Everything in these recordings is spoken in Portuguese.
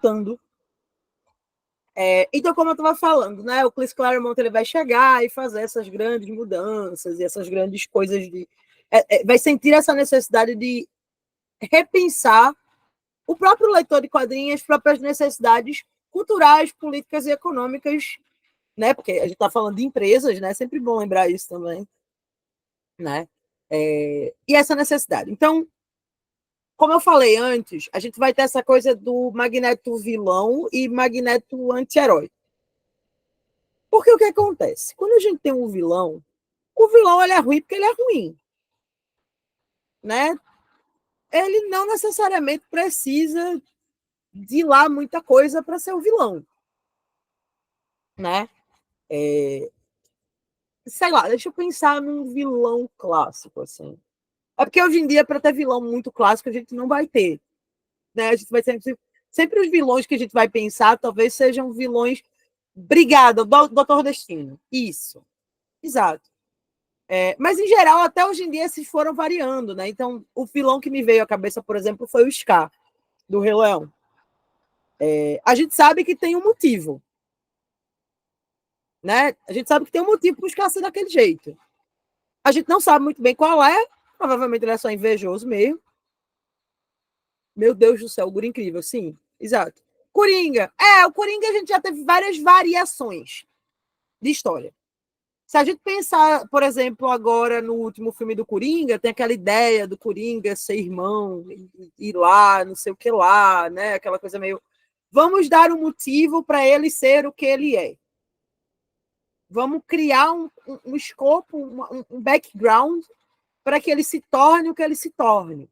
voltando. Então, como eu estava falando, né, o Chris Claremont ele vai chegar e fazer essas grandes mudanças e essas grandes coisas vai sentir essa necessidade de repensar o próprio leitor de quadrinhos, as próprias necessidades culturais, políticas e econômicas, né? Porque a gente está falando de empresas, né? É sempre bom lembrar isso também, né? E essa necessidade. Então, como eu falei antes, a gente vai ter essa coisa do Magneto vilão e Magneto anti-herói. Porque o que acontece? Quando a gente tem um vilão, o vilão ele é ruim porque ele é ruim, né? Ele não necessariamente precisa de lá muita coisa para ser o vilão, né? Sei lá, deixa eu pensar num vilão clássico, assim. É porque hoje em dia, para ter vilão muito clássico, a gente não vai ter, né? A gente vai sempre os vilões que a gente vai pensar, talvez sejam vilões. Obrigada, Doutor Destino. Isso, exato. Mas, em geral, até hoje em dia, esses foram variando, né? Então, o vilão que me veio à cabeça, por exemplo, foi o Scar, do Rei Leão. A gente sabe que tem um motivo, né? A gente sabe que tem um motivo para o Scar ser daquele jeito. A gente não sabe muito bem qual é, provavelmente ele é só invejoso mesmo. Meu Deus do céu, o Guri incrível, sim, exato. Coringa. O Coringa a gente já teve várias variações de história. Se a gente pensar, por exemplo, agora no último filme do Coringa, tem aquela ideia do Coringa ser irmão, ir lá, não sei o que lá, né? Aquela coisa meio. Vamos dar um motivo para ele ser o que ele é. Vamos criar um escopo, um background para que ele se torne o que ele se torne,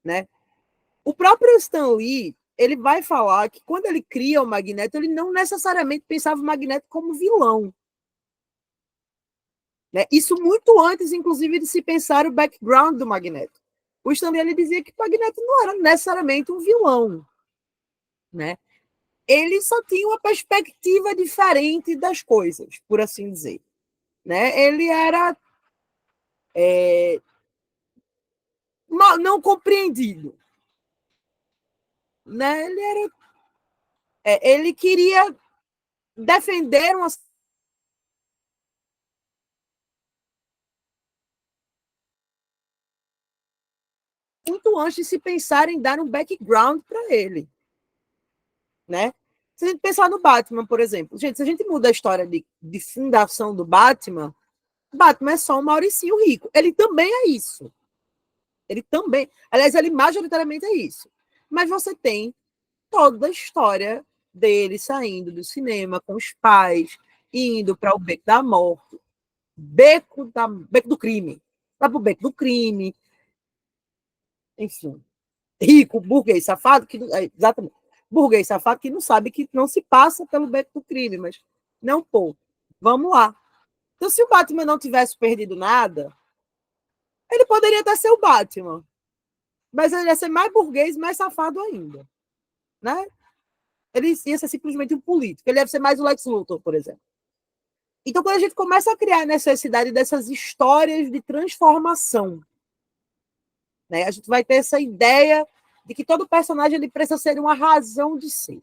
né? O próprio Stan Lee, ele vai falar que quando ele cria o Magneto, ele não necessariamente pensava o Magneto como vilão, né? Isso muito antes, inclusive, de se pensar o background do Magneto. O Stan Lee ele dizia que o Magneto não era necessariamente um vilão, né? Ele só tinha uma perspectiva diferente das coisas, por assim dizer, né? Ele era não compreendido, né? Ele queria defender uma muito antes de se pensar em dar um background para ele, né? Se a gente pensar no Batman, por exemplo, gente, se a gente muda a história de fundação do Batman, Batman é só um Mauricinho rico. Ele também é isso. Ele também, aliás, ele majoritariamente é isso. Mas você tem toda a história dele saindo do cinema com os pais, indo para o beco da morte, beco do crime, vai para o beco do crime, enfim, rico, burguês, safado, exatamente, burguês, safado, que não sabe que não se passa pelo beco do crime, mas não, pô, vamos lá. Então, se o Batman não tivesse perdido nada, ele poderia até ser o Batman, mas ele ia ser mais burguês, mais safado ainda, né? Ele ia ser simplesmente um político, ele deve ser mais o Lex Luthor, por exemplo. Então, quando a gente começa a criar a necessidade dessas histórias de transformação, né, a gente vai ter essa ideia de que todo personagem ele precisa ser uma razão de ser.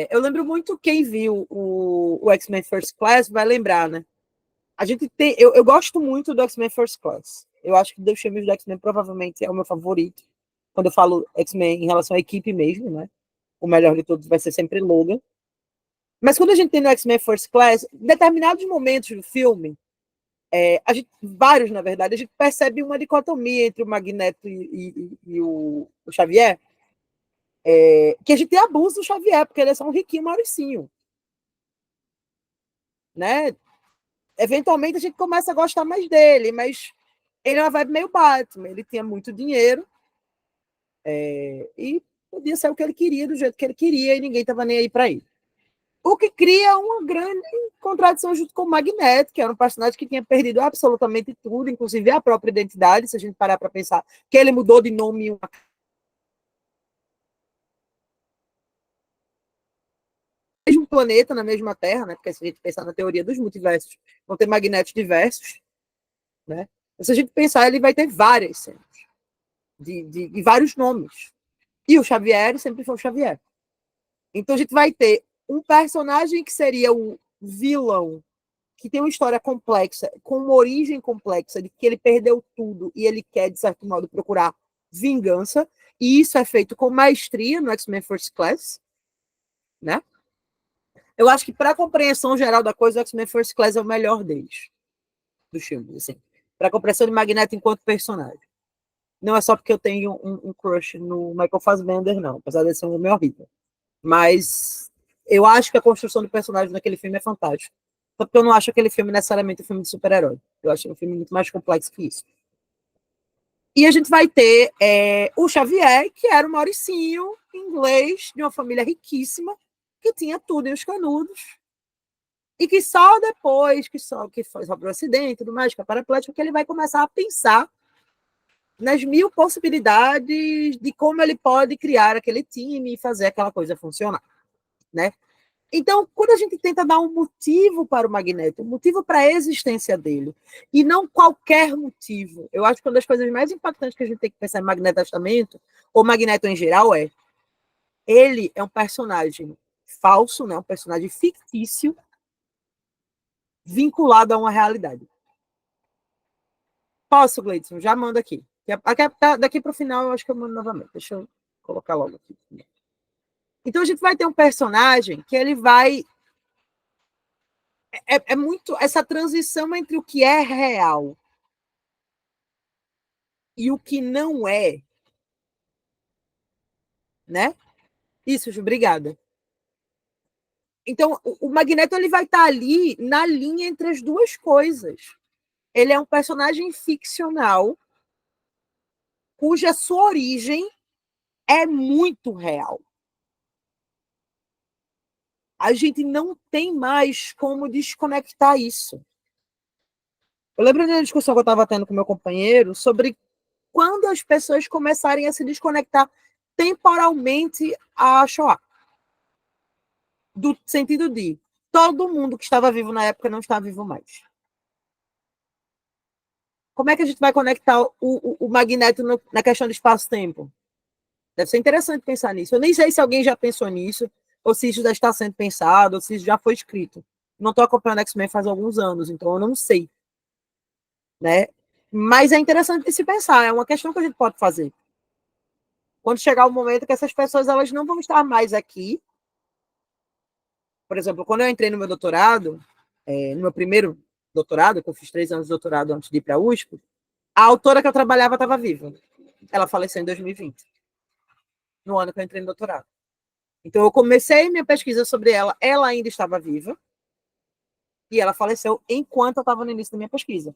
Eu lembro muito, quem viu o X-Men First Class vai lembrar, né? A gente tem, eu gosto muito do X-Men First Class. Eu acho que dos filmes do X-Men provavelmente é o meu favorito. Quando eu falo X-Men em relação à equipe mesmo, né? O melhor de todos vai ser sempre Logan. Mas quando a gente tem no X-Men First Class, em determinados momentos do filme, vários, na verdade, a gente percebe uma dicotomia entre o Magneto e o Xavier, que a gente abusa do Xavier, porque ele é só um riquinho Mauricinho. Né? Eventualmente a gente começa a gostar mais dele, mas ele é uma vibe meio Batman, ele tinha muito dinheiro e podia ser o que ele queria, do jeito que ele queria, e ninguém estava nem aí para ele. O que cria uma grande contradição junto com o Magneto, que era um personagem que tinha perdido absolutamente tudo, inclusive a própria identidade, se a gente parar para pensar que ele mudou de nome uma mesmo planeta, na mesma Terra, né? Porque se a gente pensar na teoria dos multiversos, vão ter magnetos diversos, né? Se a gente pensar, ele vai ter várias cenas, de vários nomes. E o Xavier sempre foi o Xavier. Então a gente vai ter um personagem que seria o vilão, que tem uma história complexa, com uma origem complexa, de que ele perdeu tudo e ele quer, de certo modo, procurar vingança. E isso é feito com maestria no X-Men First Class, né? Eu acho que, para a compreensão geral da coisa, o X-Men First Class é o melhor deles, dos filmes, assim. Para a compreensão de Magneto enquanto personagem. Não é só porque eu tenho um crush no Michael Fassbender, não. Apesar de ser um homem horrível. Mas eu acho que a construção do personagem naquele filme é fantástica. Só porque eu não acho aquele filme necessariamente um filme de super-herói. Eu acho um filme muito mais complexo que isso. E a gente vai ter o Xavier, que era um mauricinho inglês, de uma família riquíssima, que tinha tudo em os canudos, e que só depois que foi sobre o acidente e tudo mais, que é paraplégico, que ele vai começar a pensar nas mil possibilidades de como ele pode criar aquele time e fazer aquela coisa funcionar, né? Então, quando a gente tenta dar um motivo para o Magneto, um motivo para a existência dele, e não qualquer motivo, eu acho que uma das coisas mais impactantes que a gente tem que pensar em Magneto Testamento, ou Magneto em geral, ele é um personagem falso, né? Um personagem fictício, vinculado a uma realidade. Posso, Gleidson? Já mando aqui. Daqui para o final, eu acho que eu mando novamente. Deixa eu colocar logo aqui. Então, a gente vai ter um personagem que ele vai. É muito essa transição entre o que é real e o que não é, né? Isso, Ju, obrigada. Então, o Magneto ele vai estar ali na linha entre as duas coisas. Ele é um personagem ficcional cuja sua origem é muito real. A gente não tem mais como desconectar isso. Eu lembro da discussão que eu estava tendo com meu companheiro sobre quando as pessoas começarem a se desconectar temporalmente a Shoah. Do sentido de todo mundo que estava vivo na época não está vivo mais. Como é que a gente vai conectar o Magneto na questão do espaço-tempo? Deve ser interessante pensar nisso. Eu nem sei se alguém já pensou nisso, ou se isso já está sendo pensado, ou se isso já foi escrito. Não estou acompanhando X-Men faz alguns anos, então eu não sei. Né? Mas é interessante de se pensar, é uma questão que a gente pode fazer. Quando chegar o momento que essas pessoas elas não vão estar mais aqui. Por exemplo, quando eu entrei no meu doutorado, no meu primeiro doutorado, que eu fiz 3 anos de doutorado antes de ir para a USP, a autora que eu trabalhava estava viva. Ela faleceu em 2020, no ano que eu entrei no doutorado. Então, eu comecei minha pesquisa sobre ela ainda estava viva, e ela faleceu enquanto eu estava no início da minha pesquisa.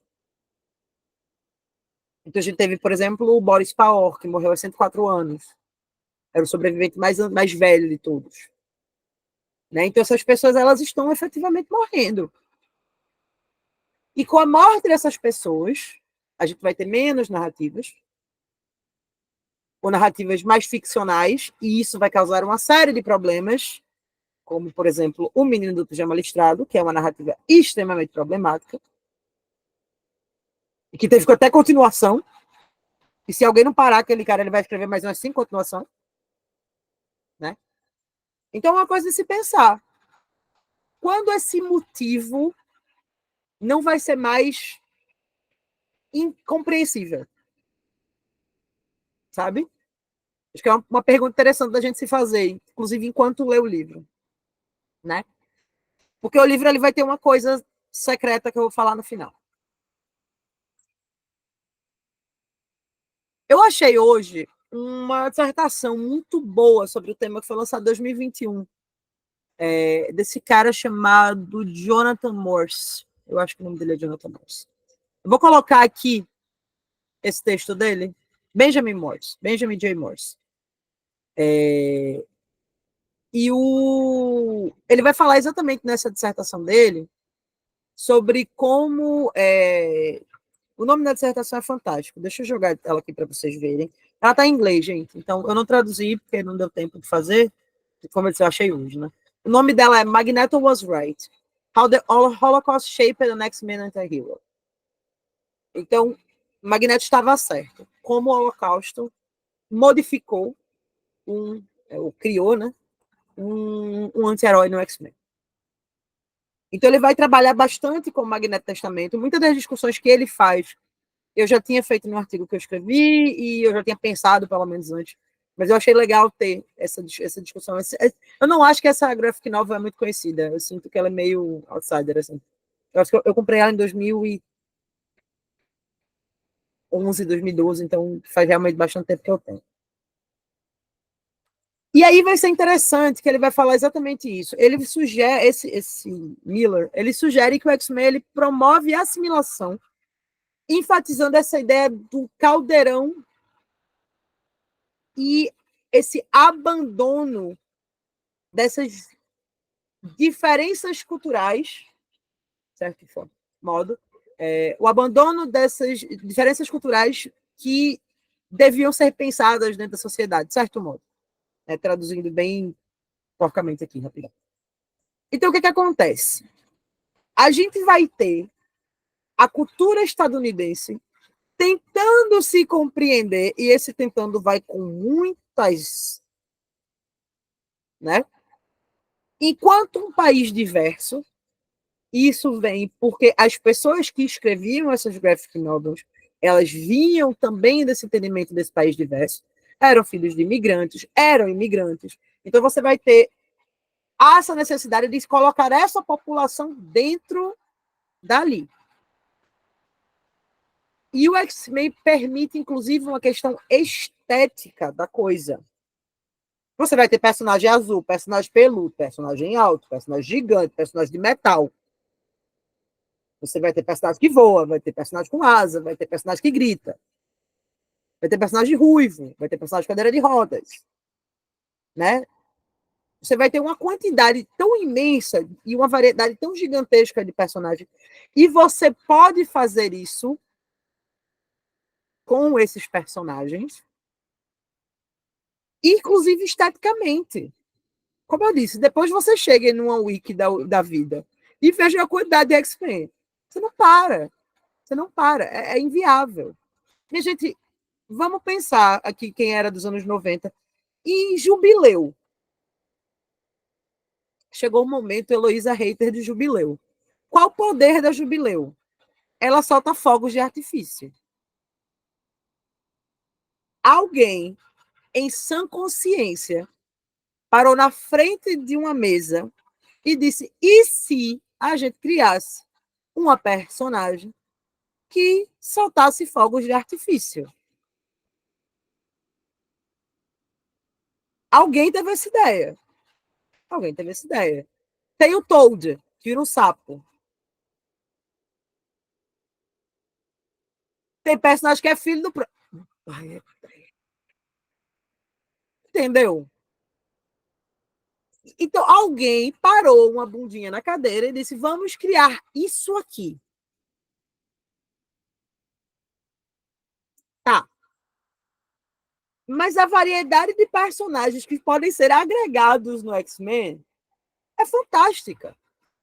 Então, a gente teve, por exemplo, o Boris Paor, que morreu aos 104 anos. Era o sobrevivente mais velho de todos. Né? Então, essas pessoas elas estão efetivamente morrendo. E com a morte dessas pessoas, a gente vai ter menos narrativas, ou narrativas mais ficcionais, e isso vai causar uma série de problemas, como, por exemplo, O Menino do Pijama Listrado, que é uma narrativa extremamente problemática, e que teve até continuação, e se alguém não parar aquele cara, ele vai escrever mais umas 5 continuações. Né? Então, é uma coisa de se pensar. Quando esse motivo não vai ser mais incompreensível? Sabe? Acho que é uma pergunta interessante da gente se fazer, inclusive enquanto lê o livro. Né? Porque o livro ele vai ter uma coisa secreta que eu vou falar no final. Eu achei hoje uma dissertação muito boa sobre o tema que foi lançado em 2021, desse cara chamado Jonathan Morse. Eu acho que o nome dele é Jonathan Morse. Eu vou colocar aqui esse texto dele. Benjamin Morse. Benjamin J. Morse. E ele vai falar exatamente nessa dissertação dele sobre como o nome da dissertação é fantástico. Deixa eu jogar ela aqui para vocês verem. Ela está em inglês, gente. Então, eu não traduzi, porque não deu tempo de fazer. Como eu disse, eu achei hoje, né? O nome dela é Magneto Was Right. How the Holocaust Shaped the Next Man Anti-Hero. Então, Magneto estava certo. Como o Holocausto modificou criou, né, um anti-herói no X-Men. Então ele vai trabalhar bastante com o Magneto Testamento. Muitas das discussões que ele faz, eu já tinha feito no artigo que eu escrevi e eu já tinha pensado, pelo menos antes. Mas eu achei legal ter essa discussão. Eu não acho que essa graphic novel é muito conhecida. Eu sinto que ela é meio outsider, assim. Eu acho que eu comprei ela em 2011, 2012, então faz realmente bastante tempo que eu tenho. E aí vai ser interessante que ele vai falar exatamente isso. Ele sugere, esse Miller, ele sugere que o X-Men ele promove a assimilação, enfatizando essa ideia do caldeirão e esse abandono dessas diferenças culturais, certo modo, o abandono dessas diferenças culturais que deviam ser pensadas dentro da sociedade, de certo modo. Traduzindo bem porcamente aqui, rapidão. Então, o que acontece? A gente vai ter a cultura estadunidense tentando se compreender, e esse tentando vai com muitas, né? Enquanto um país diverso, isso vem porque as pessoas que escreviam essas graphic novels, elas vinham também desse entendimento desse país diverso, eram filhos de imigrantes, eram imigrantes. Então você vai ter essa necessidade de colocar essa população dentro dali. E o X-Men permite, inclusive, uma questão estética da coisa. Você vai ter personagem azul, personagem peludo, personagem alto, personagem gigante, personagem de metal. Você vai ter personagem que voa, vai ter personagem com asa, vai ter personagem que grita. Vai ter personagem ruivo, vai ter personagem de cadeira de rodas. Né? Você vai ter uma quantidade tão imensa e uma variedade tão gigantesca de personagens. E você pode fazer isso com esses personagens, inclusive esteticamente. Como eu disse, depois você chega numa wiki da vida e veja a quantidade de X-Men. Você não para. Você não para. É inviável. Minha gente, vamos pensar aqui quem era dos anos 90. E Jubileu. Chegou o momento, Heloísa Hater de Jubileu. Qual o poder da Jubileu? Ela solta fogos de artifício. Alguém, em sã consciência, parou na frente de uma mesa e disse: e se a gente criasse uma personagem que soltasse fogos de artifício? Alguém teve essa ideia. Alguém teve essa ideia. Tem o Toad, que vira um sapo. Tem personagem que é filho do... Entendeu? Então, alguém parou uma bundinha na cadeira e disse: vamos criar isso aqui. Tá. Mas a variedade de personagens que podem ser agregados no X-Men é fantástica.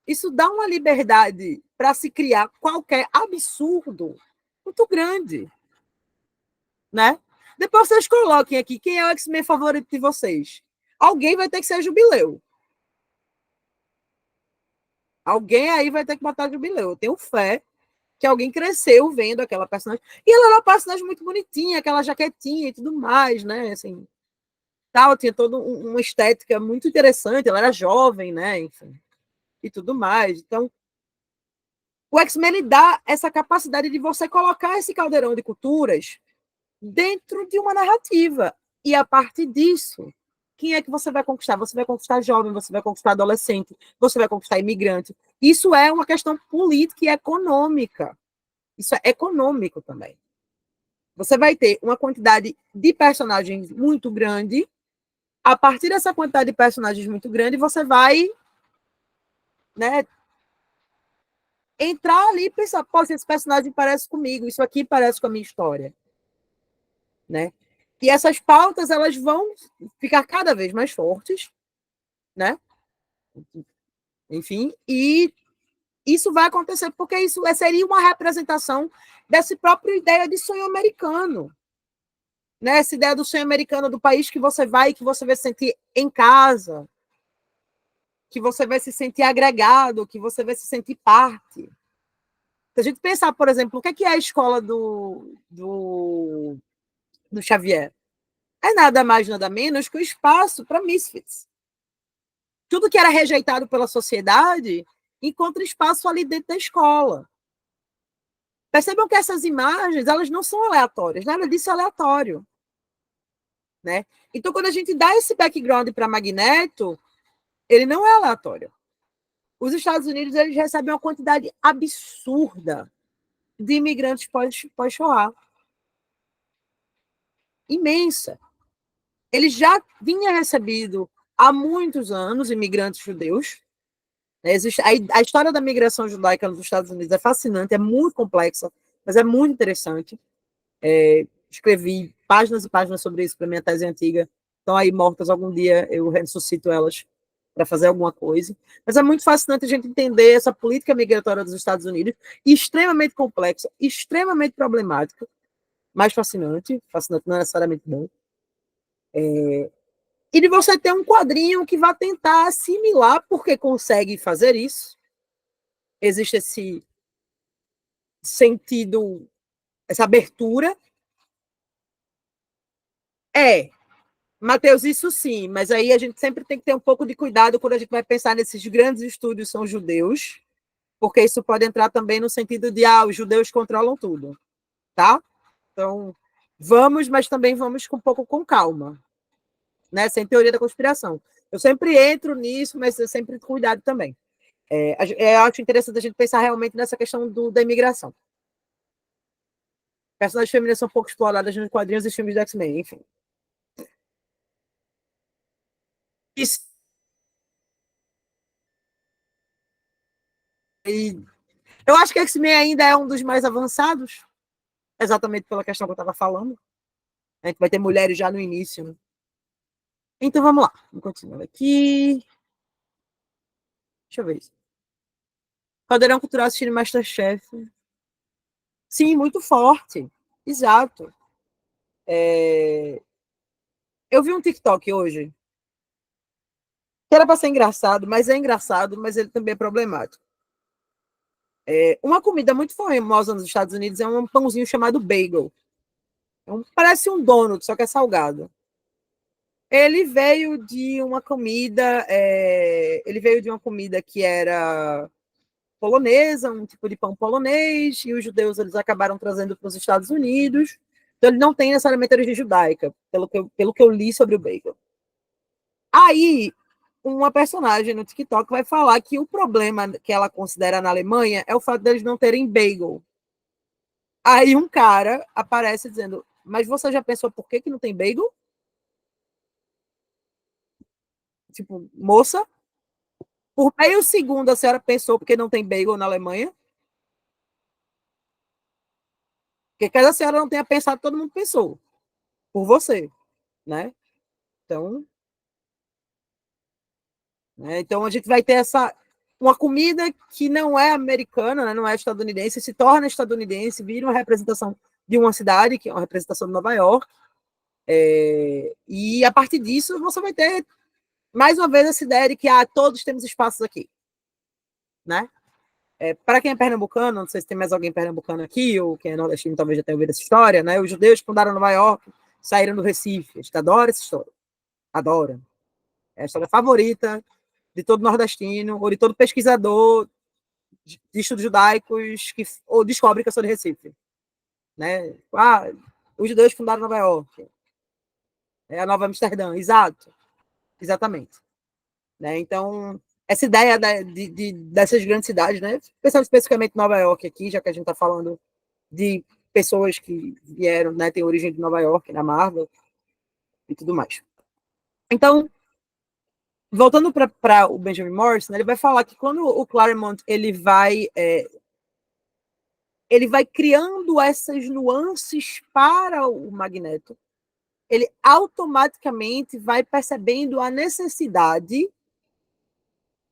Isso dá uma liberdade para se criar qualquer absurdo muito grande, né? Depois vocês coloquem aqui quem é o X-Men favorito de vocês. Alguém vai ter que ser Jubileu. Alguém aí vai ter que botar Jubileu. Eu tenho fé que alguém cresceu vendo aquela personagem. E ela era uma personagem muito bonitinha, aquela jaquetinha e tudo mais, né? Assim, tal, tinha toda uma estética muito interessante. Ela era jovem, né? Enfim, e tudo mais. Então, o X-Men dá essa capacidade de você colocar esse caldeirão de culturas dentro de uma narrativa. E a partir disso, quem é que você vai conquistar? Você vai conquistar jovem, você vai conquistar adolescente, você vai conquistar imigrante. Isso é uma questão política e econômica. Isso é econômico também. Você vai ter uma quantidade de personagens muito grande. A partir dessa quantidade de personagens muito grande, você vai, né, entrar ali e pensar: pô, esse personagem parece comigo, isso aqui parece com a minha história. Né? E essas pautas elas vão ficar cada vez mais fortes, né? Enfim, e isso vai acontecer porque isso seria uma representação dessa própria ideia de sonho americano. né? Essa ideia do sonho americano, do país que você vai e que você vai se sentir em casa, que você vai se sentir agregado, que você vai se sentir parte. Se a gente pensar, por exemplo, o que é a escola do Xavier? É nada mais, nada menos que o espaço para misfits. Tudo que era rejeitado pela sociedade encontra espaço ali dentro da escola. Percebam que essas imagens, elas não são aleatórias, nada disso é aleatório. Né? Então, quando a gente dá esse background para Magneto, ele não é aleatório. Os Estados Unidos, eles recebem uma quantidade absurda de imigrantes pós-Shoah. Imensa. Ele já vinha recebido há muitos anos imigrantes judeus. A história da migração judaica nos Estados Unidos é fascinante, é muito complexa, mas é muito interessante. Escrevi páginas e páginas sobre isso para minha tese antiga. Estão aí mortas, algum dia eu ressuscito elas para fazer alguma coisa. Mas é muito fascinante a gente entender essa política migratória dos Estados Unidos, extremamente complexa, extremamente problemática, mas fascinante. Fascinante não é necessariamente bom. E de você ter um quadrinho que vai tentar assimilar, porque consegue fazer isso. Existe esse sentido, essa abertura. Matheus, isso sim, mas aí a gente sempre tem que ter um pouco de cuidado quando a gente vai pensar nesses grandes estúdios são judeus, porque isso pode entrar também no sentido de, os judeus controlam tudo, tá? Então, vamos, mas também vamos com um pouco com calma, né? Sem teoria da conspiração. Eu sempre entro nisso, mas eu sempre com cuidado também. Eu acho interessante a gente pensar realmente nessa questão da imigração. Personagens femininas são pouco exploradas nos quadrinhos e filmes do X-Men, enfim. Isso. E eu acho que X-Men ainda é um dos mais avançados, exatamente pela questão que eu estava falando. A gente vai ter mulheres já no início. Né? Então vamos lá, vamos continuar aqui. Deixa eu ver isso. Caldeirão Cultural assistindo Masterchef. Sim, muito forte. Exato. Eu vi um TikTok hoje, que era para ser engraçado, mas ele também é problemático. Uma comida muito famosa nos Estados Unidos é um pãozinho chamado bagel. Parece um donut, só que é salgado. Ele veio de uma comida, que era polonesa, um tipo de pão polonês, e os judeus eles acabaram trazendo para os Estados Unidos. Então ele não tem necessariamente origem judaica, pelo que eu li sobre o bagel. Aí, uma personagem no TikTok vai falar que o problema que ela considera na Alemanha é o fato deles não terem bagel. Aí um cara aparece dizendo, mas você já pensou por que não tem bagel? Tipo, moça, por meio segundo a senhora pensou porque não tem bagel na Alemanha? Porque caso a senhora não tenha pensado, todo mundo pensou. Por você, né? Então, então a gente vai ter uma comida que não é americana, né, não é estadunidense, se torna estadunidense, vira uma representação de uma cidade, que é uma representação de Nova York, e a partir disso você vai ter, mais uma vez, essa ideia de que todos temos espaços aqui. Né? Para quem é pernambucano, não sei se tem mais alguém pernambucano aqui, ou quem é nordestino talvez já tenha ouvido essa história, né? Os judeus fundaram Nova York, saíram do Recife. A gente adora essa história. Adora. É a história favorita de todo nordestino, ou de todo pesquisador de estudos judaicos ou descobre que eu sou de Recife. Né? Os judeus fundaram Nova York. É a Nova Amsterdã, exato. Exatamente. Né? Então, essa ideia dessas grandes cidades, né? Pensando especificamente em Nova York aqui, já que a gente está falando de pessoas que vieram, né, tem origem de Nova York, na Marvel e tudo mais. Então, voltando para o Benjamin Morrison, ele vai falar que quando o Claremont ele vai criando essas nuances para o Magneto, ele automaticamente vai percebendo a necessidade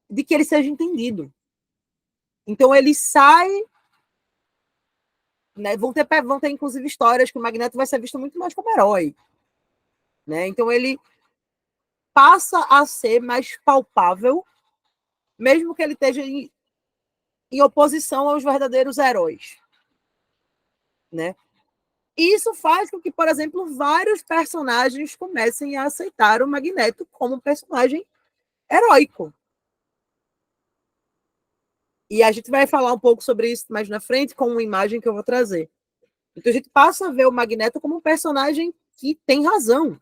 de que ele seja entendido. Então ele sai né, vão ter, inclusive, histórias que o Magneto vai ser visto muito mais como herói. Né? Então, ele passa a ser mais palpável, mesmo que ele esteja em oposição aos verdadeiros heróis. Né? Isso faz com que, por exemplo, vários personagens comecem a aceitar o Magneto como um personagem heróico. E a gente vai falar um pouco sobre isso mais na frente com uma imagem que eu vou trazer. Então a gente passa a ver o Magneto como um personagem que tem razão.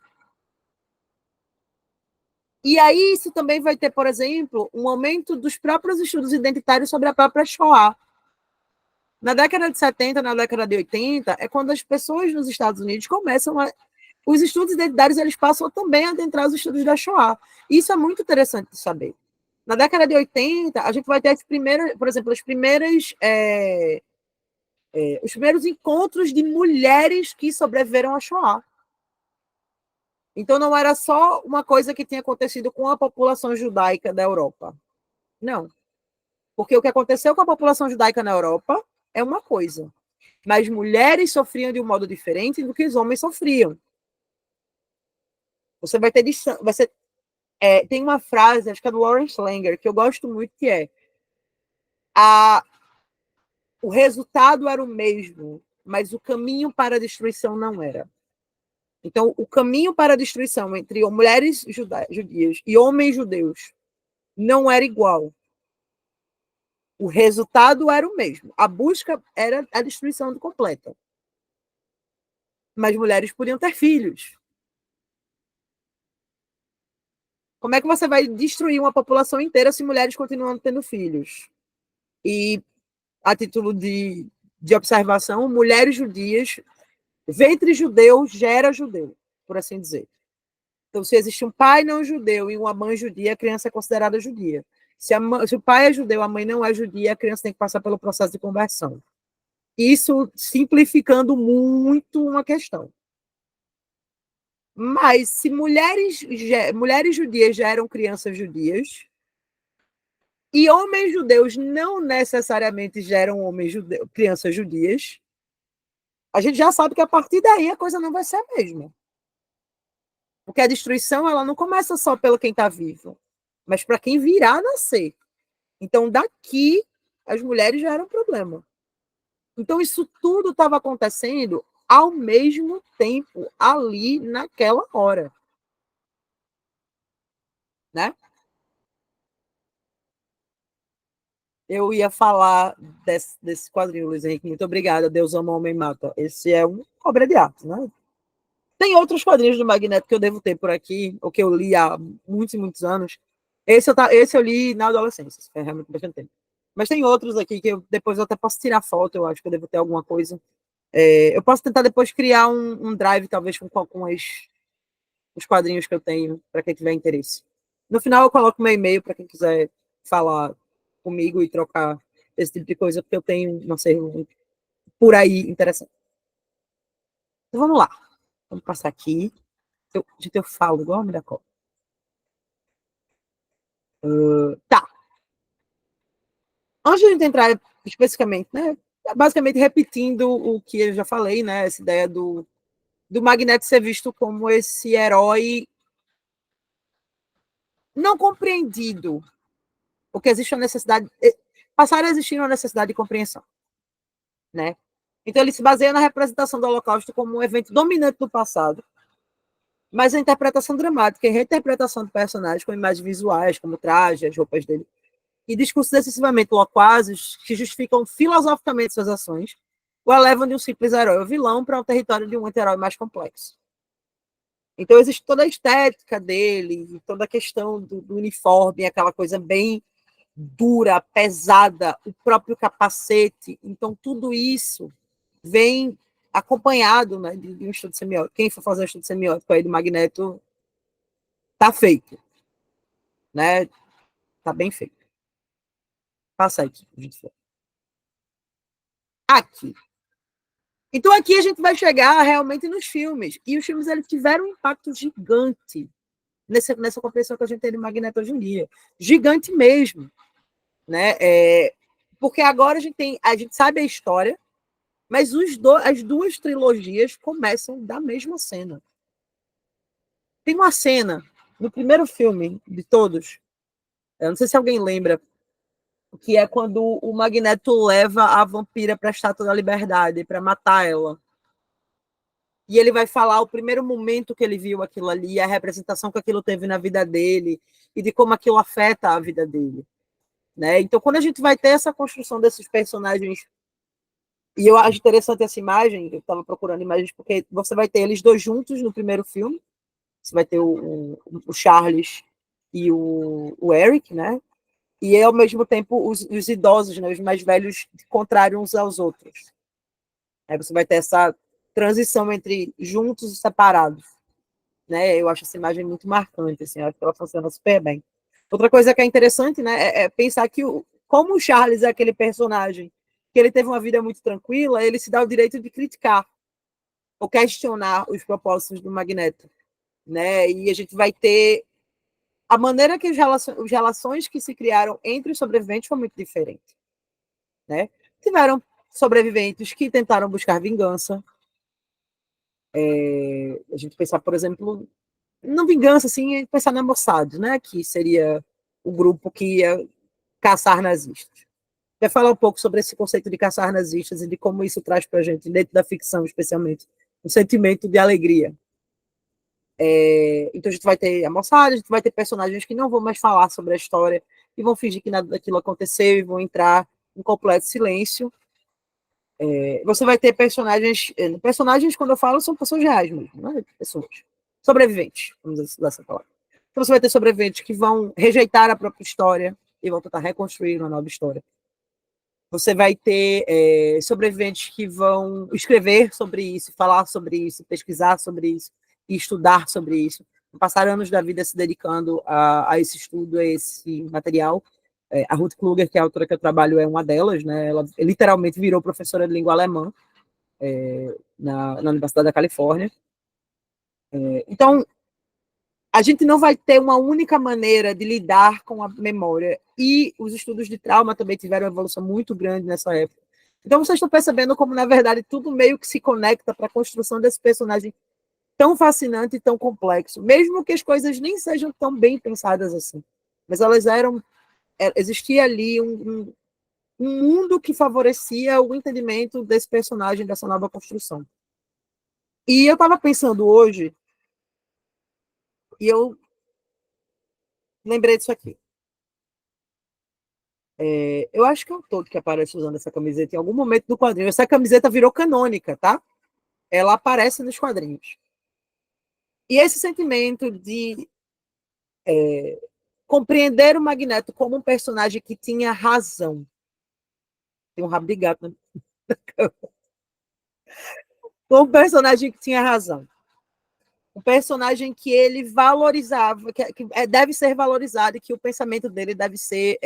E aí isso também vai ter, por exemplo, um aumento dos próprios estudos identitários sobre a própria Shoah. Na década de 70, na década de 80, é quando as pessoas nos Estados Unidos começam a... Os estudos identitários, eles passam também a adentrar os estudos da Shoah. Isso é muito interessante de saber. Na década de 80, a gente vai ter as primeiras, por exemplo, os primeiros encontros de mulheres que sobreviveram à Shoah. Então, não era só uma coisa que tinha acontecido com a população judaica da Europa. Não. Porque o que aconteceu com a população judaica na Europa é uma coisa. Mas mulheres sofriam de um modo diferente do que os homens sofriam. Você vai ter... tem uma frase, acho que é do Lawrence Langer, que eu gosto muito, que é o resultado era o mesmo, mas o caminho para a destruição não era. Então, o caminho para a destruição entre mulheres judias e homens judeus não era igual. O resultado era o mesmo. A busca era a destruição completa. Mas mulheres podiam ter filhos. Como é que você vai destruir uma população inteira se mulheres continuam tendo filhos? E, a título de observação, mulheres judias, ventre judeu gera judeu, por assim dizer. Então, se existe um pai não judeu e uma mãe judia, a criança é considerada judia. Se o pai é judeu, a mãe não é judia, a criança tem que passar pelo processo de conversão. Isso simplificando muito uma questão. Mas se mulheres judias já eram crianças judias, e homens judeus não necessariamente geram crianças judias, a gente já sabe que a partir daí a coisa não vai ser a mesma. Porque a destruição ela não começa só pelo quem está vivo, mas para quem virá a nascer. Então, daqui, as mulheres já eram problema. Então, isso tudo estava acontecendo ao mesmo tempo, ali, naquela hora. Né? Eu ia falar desse quadrinho, Luiz Henrique. Muito obrigada. Deus ama, homem mata. Esse é uma obra de arte, né? Tem outros quadrinhos do Magneto que eu devo ter por aqui, ou que eu li há muitos e muitos anos. Esse eu li na adolescência, é realmente bastante tempo. Mas tem outros aqui que depois eu até posso tirar foto, eu acho que eu devo ter alguma coisa. Eu posso tentar depois criar um drive, talvez, com os quadrinhos que eu tenho, para quem tiver interesse. No final, eu coloco meu e-mail para quem quiser falar comigo e trocar esse tipo de coisa, porque eu tenho, não sei, por aí interessante. Então vamos lá. Vamos passar aqui. Eu falo igual a Miracol. Tá. Antes de a gente entrar especificamente, né? Basicamente repetindo o que eu já falei, né? Essa ideia do Magneto ser visto como esse herói não compreendido, porque existe uma necessidade, passaram a existir uma necessidade de compreensão, né? Então ele se baseia na representação do Holocausto como um evento dominante do passado, mas a interpretação dramática e reinterpretação de personagens com imagens visuais, como trajes, as roupas dele, e discursos excessivamente loquazes que justificam filosoficamente suas ações, o elevam de um simples herói ou vilão para um território de um anti-herói mais complexo. Então existe toda a estética dele, toda a questão do uniforme, aquela coisa bem dura, pesada, o próprio capacete. Então tudo isso vem acompanhado, né, de um estudo semiótico. Quem for fazer um estudo semiótico aí do Magneto tá feito, né? Tá bem feito. Passa aqui, gente. Aqui. Então aqui a gente vai chegar realmente nos filmes. E os filmes eles tiveram um impacto gigante nessa compreensão que a gente tem de Magneto hoje em dia. Gigante mesmo. Né? Porque agora a gente sabe a história, Mas as duas trilogias começam da mesma cena. Tem uma cena no primeiro filme de todos, eu não sei se alguém lembra, que é quando o Magneto leva a vampira para a Estátua da Liberdade para matar ela. E ele vai falar o primeiro momento que ele viu aquilo ali, a representação que aquilo teve na vida dele e de como aquilo afeta a vida dele. Né? Então, quando a gente vai ter essa construção desses personagens, e eu acho interessante essa imagem, eu estava procurando imagens, porque você vai ter eles dois juntos no primeiro filme, você vai ter o Charles e o Eric, né? E ao mesmo tempo os idosos, né? Os mais velhos, contrários uns aos outros. Aí você vai ter essa transição entre juntos e separados. Né? Eu acho essa imagem muito marcante, assim, eu acho que ela funciona super bem. Outra coisa que é interessante, né, é pensar que como o Charles é aquele personagem que ele teve uma vida muito tranquila, ele se dá o direito de criticar ou questionar os propósitos do Magneto, né? E a gente vai ter a maneira que as relações que se criaram entre os sobreviventes foi muito diferente, né? Tiveram sobreviventes que tentaram buscar vingança. A gente pensar, por exemplo, não vingança, assim, pensar na Mossad, né? Que seria o grupo que ia caçar nazistas. Quer falar um pouco sobre esse conceito de caçar nazistas e de como isso traz para a gente, dentro da ficção, especialmente, um sentimento de alegria. Então a gente vai ter a Mossad, a gente vai ter personagens que não vão mais falar sobre a história e vão fingir que nada daquilo aconteceu e vão entrar em completo silêncio. Você vai ter personagens, quando eu falo, são pessoas reais mesmo, né? Pessoas sobreviventes, vamos usar essa palavra. Então você vai ter sobreviventes que vão rejeitar a própria história e vão tentar reconstruir uma nova história. Você vai ter sobreviventes que vão escrever sobre isso, falar sobre isso, pesquisar sobre isso e estudar sobre isso. Passar anos da vida se dedicando a esse estudo, a esse material. A Ruth Kluger, que é a autora que eu trabalho, é uma delas, né? Ela literalmente virou professora de língua alemã na Universidade da Califórnia. Então, a gente não vai ter uma única maneira de lidar com a memória. E os estudos de trauma também tiveram uma evolução muito grande nessa época. Então, vocês estão percebendo como, na verdade, tudo meio que se conecta para a construção desse personagem tão fascinante e tão complexo, mesmo que as coisas nem sejam tão bem pensadas assim. Mas elas eram. Existia ali um mundo que favorecia o entendimento desse personagem, dessa nova construção. E eu estava pensando hoje, e eu lembrei disso aqui. Eu acho que é o todo que aparece usando essa camiseta em algum momento do quadrinho. Essa camiseta virou canônica, tá? Ela aparece nos quadrinhos. E esse sentimento de compreender o Magneto como um personagem que tinha razão. Tem um rabo de gato, né? Como um personagem que tinha razão. Um personagem que ele valorizava, que deve ser valorizado e que o pensamento dele deve ser,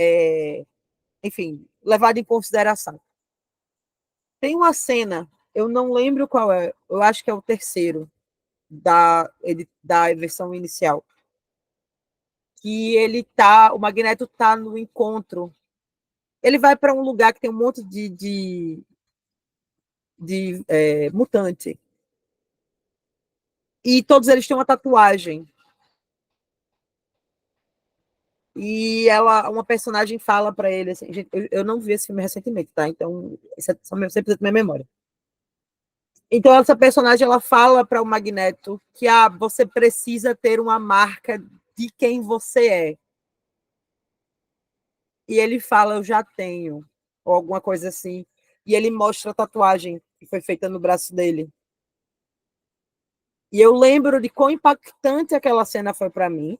enfim, levado em consideração. Tem uma cena, eu não lembro qual é, eu acho que é o terceiro da versão inicial, que o Magneto tá no encontro. Ele vai para um lugar que tem um monte de mutante. E todos eles têm uma tatuagem. E uma personagem fala para ele assim, gente, eu não vi esse filme recentemente, tá? Então, isso é só sempre da minha memória. Então, essa personagem ela fala para o Magneto que você precisa ter uma marca de quem você é. E ele fala, eu já tenho, ou alguma coisa assim. E ele mostra a tatuagem que foi feita no braço dele. E eu lembro de quão impactante aquela cena foi para mim.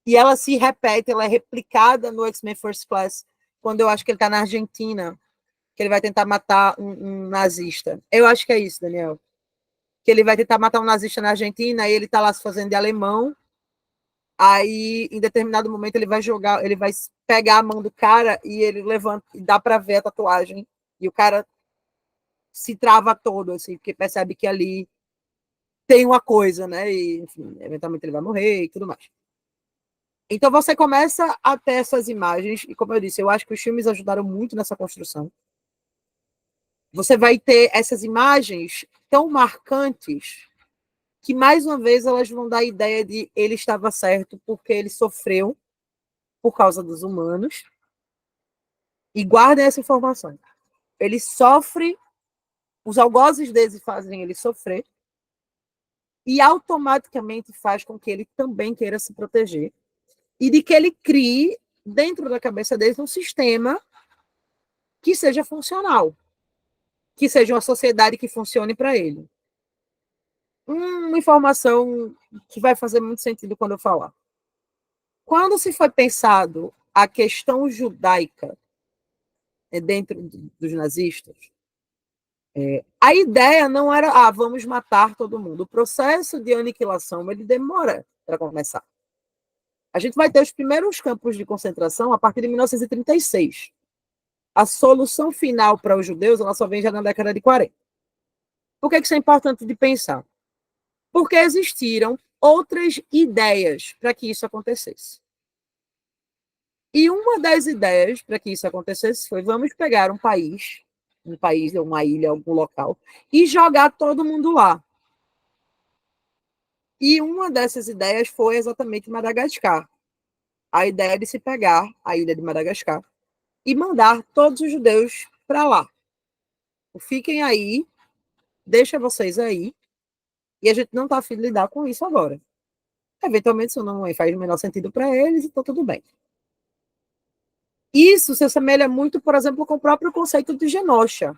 E ela se repete, ela é replicada no X-Men First Class, quando eu acho que ele está na Argentina, que ele vai tentar matar um nazista. Eu acho que é isso, Daniel. Que ele vai tentar matar um nazista na Argentina, e ele está lá se fazendo de alemão. Aí, em determinado momento, ele vai pegar a mão do cara e ele levanta e dá para ver a tatuagem. E o cara se trava todo, assim, porque percebe que ali tem uma coisa, né? E, enfim, eventualmente ele vai morrer e tudo mais. Então você começa a ter essas imagens, e como eu disse, eu acho que os filmes ajudaram muito nessa construção. você vai ter essas imagens tão marcantes que, mais uma vez, elas vão dar a ideia de ele estava certo porque ele sofreu por causa dos humanos. E guardem essa informação. Ele sofre, os algozes deles fazem ele sofrer, e automaticamente faz com que ele também queira se proteger. E de que ele crie, dentro da cabeça deles, um sistema que seja funcional, que seja uma sociedade que funcione para ele. Uma informação que vai fazer muito sentido quando eu falar. Quando se foi pensado a questão judaica dentro dos nazistas, a ideia não era, vamos matar todo mundo. O processo de aniquilação, ele demora para começar. A gente vai ter os primeiros campos de concentração a partir de 1936. A solução final para os judeus, ela só vem já na década de 40. Por que isso é importante de pensar? Porque existiram outras ideias para que isso acontecesse. E uma das ideias para que isso acontecesse foi: vamos pegar um país, uma ilha, algum local, e jogar todo mundo lá. E uma dessas ideias foi exatamente Madagascar. A ideia de se pegar a ilha de Madagascar e mandar todos os judeus para lá. Fiquem aí, deixa vocês aí, e a gente não está afim de lidar com isso agora. Eventualmente, isso não faz o menor sentido para eles, então tudo bem. Isso se assemelha muito, por exemplo, com o próprio conceito de Genosha.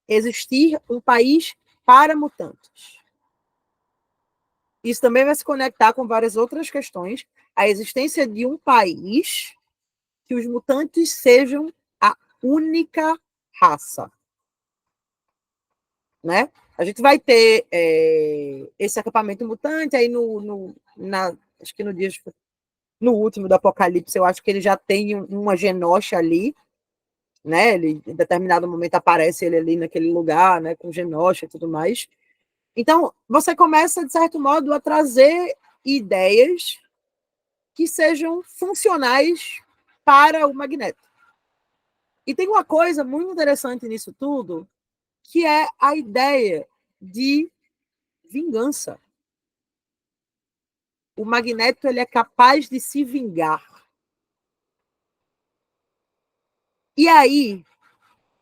Existir um país para mutantes. Isso também vai se conectar com várias outras questões. A existência de um país que os mutantes sejam a única raça. Né? A gente vai ter esse acampamento mutante, aí acho que no último do Apocalipse, eu acho que ele já tem uma Genosha ali, né? Ele, em determinado momento aparece ele ali naquele lugar, né? Com Genosha e tudo mais. Então, você começa, de certo modo, a trazer ideias que sejam funcionais para o Magneto. E tem uma coisa muito interessante nisso tudo, que é a ideia de vingança. O Magneto, ele é capaz de se vingar. E aí,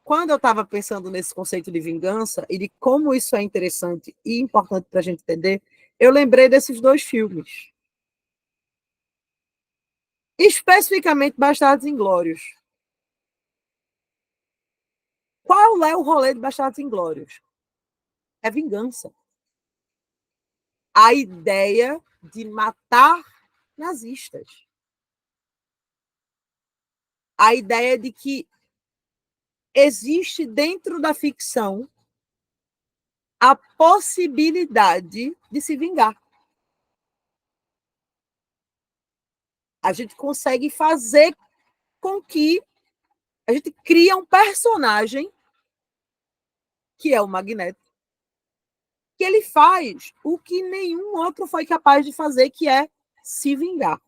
quando eu estava pensando nesse conceito de vingança e de como isso é interessante e importante para a gente entender, eu lembrei desses dois filmes. Especificamente Bastardos Inglórios. Qual é o rolê de Bastardos Inglórios? É vingança. A ideia de matar nazistas. A ideia de que existe dentro da ficção a possibilidade de se vingar. A gente consegue fazer com que a gente cria um personagem, que é o Magneto, que ele faz o que nenhum outro foi capaz de fazer, que é se vingar.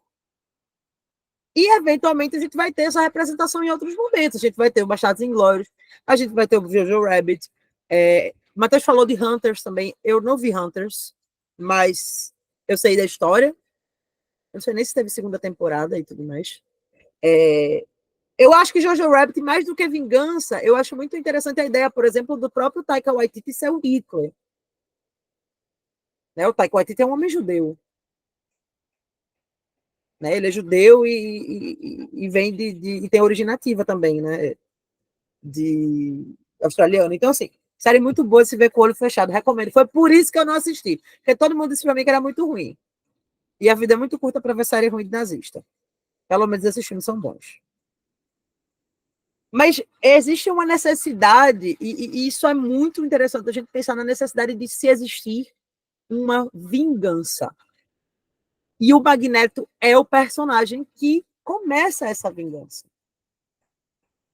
E, eventualmente, a gente vai ter essa representação em outros momentos. A gente vai ter o Bastardos Inglórios, a gente vai ter o Jojo Rabbit. Matheus falou de Hunters também. Eu não vi Hunters, mas eu sei da história. Eu não sei nem se teve segunda temporada e tudo mais. Eu acho que Jojo Rabbit, mais do que vingança, eu acho muito interessante a ideia, por exemplo, do próprio Taika Waititi ser o Hitler. Né? O Taika Waititi é um homem judeu. Né? Ele é judeu e vem e tem origem nativa também, né? De australiano. Então, assim, série muito boa de se ver com o olho fechado. Recomendo. Foi por isso que eu não assisti. Porque todo mundo disse pra mim que era muito ruim. E a vida é muito curta para ver série ruim de nazista. Pelo menos esses filmes são bons. Mas existe uma necessidade, e isso é muito interessante, a gente pensar na necessidade de se existir uma vingança. E o Magneto é o personagem que começa essa vingança.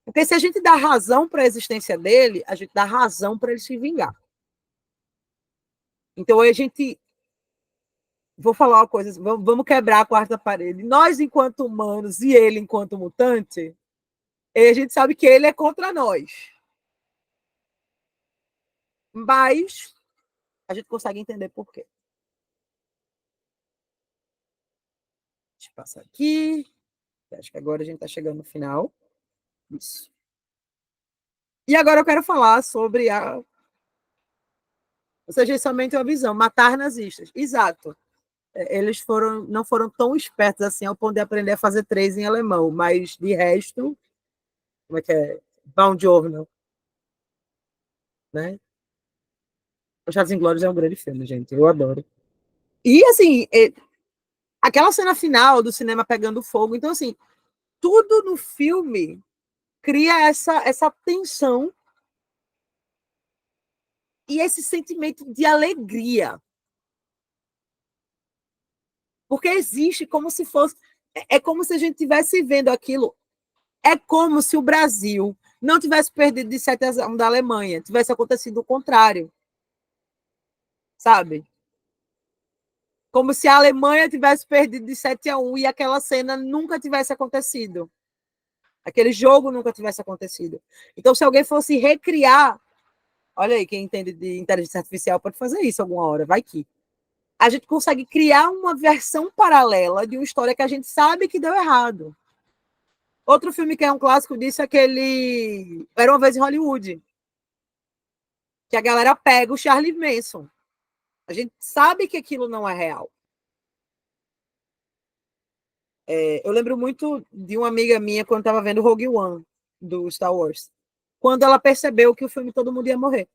Porque se a gente dá razão para a existência dele, a gente dá razão para ele se vingar. Então a gente... Vou falar uma coisa, vamos quebrar a quarta parede. Nós, enquanto humanos, e ele, enquanto mutante, a gente sabe que ele é contra nós. Mas a gente consegue entender por quê. Deixa eu passar aqui. Acho que agora a gente está chegando no final. Isso. E agora eu quero falar sobre a. Ou seja, somente uma visão, matar nazistas. Exato. Eles não foram tão espertos assim ao ponto de aprender a fazer três em alemão, mas de resto, como é que é? Buongiorno, né? O Chaves Inglórios é um grande filme, gente. Eu adoro. E, assim, aquela cena final do cinema pegando fogo. Então, assim, tudo no filme cria essa tensão e esse sentimento de alegria. Porque existe como se fosse. É como se a gente estivesse vendo aquilo. É como se o Brasil não tivesse perdido de 7-1 da Alemanha, tivesse acontecido o contrário, sabe? Como se a Alemanha tivesse perdido de 7-1 e aquela cena nunca tivesse acontecido. Aquele jogo nunca tivesse acontecido. Então, se alguém fosse recriar, olha aí, quem entende de inteligência artificial pode fazer isso alguma hora, vai que. A gente consegue criar uma versão paralela de uma história que a gente sabe que deu errado. Outro filme que é um clássico disso é aquele Era uma Vez em Hollywood, que a galera pega o Charlie Manson. A gente sabe que aquilo não é real. Eu lembro muito de uma amiga minha quando estava vendo Rogue One, do Star Wars, quando ela percebeu que o filme todo mundo ia morrer.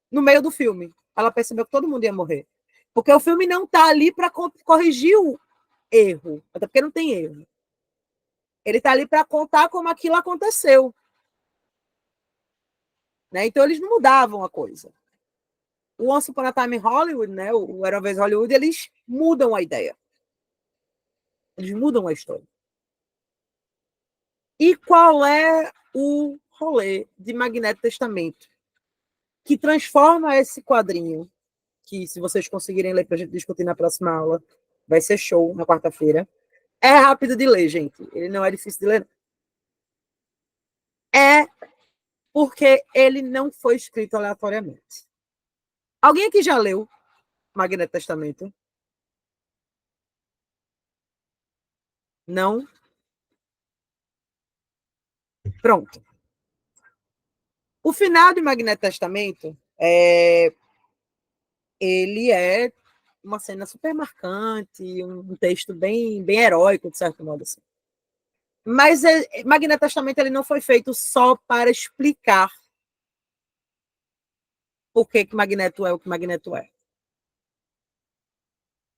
No meio do filme, ela percebeu que todo mundo ia morrer. Porque o filme não está ali para corrigir o erro, até porque não tem erro. Ele está ali para contar como aquilo aconteceu. Né? Então, eles não mudavam a coisa. O Once Upon a Time in Hollywood, né? O Era uma Vez Hollywood, eles mudam a ideia. Eles mudam a história. E qual é o rolê de Magneto Testamento? Que transforma esse quadrinho, que se vocês conseguirem ler para a gente discutir na próxima aula, vai ser show na quarta-feira. É rápido de ler, gente. Ele não é difícil de ler. É porque ele não foi escrito aleatoriamente. Alguém aqui já leu Magneto Testamento? Não? Pronto. O final de Magneto Testamento ele é uma cena super marcante, um texto bem heróico, de certo modo. Assim. Mas Magneto Testamento ele não foi feito só para explicar por que Magneto é o que Magneto é.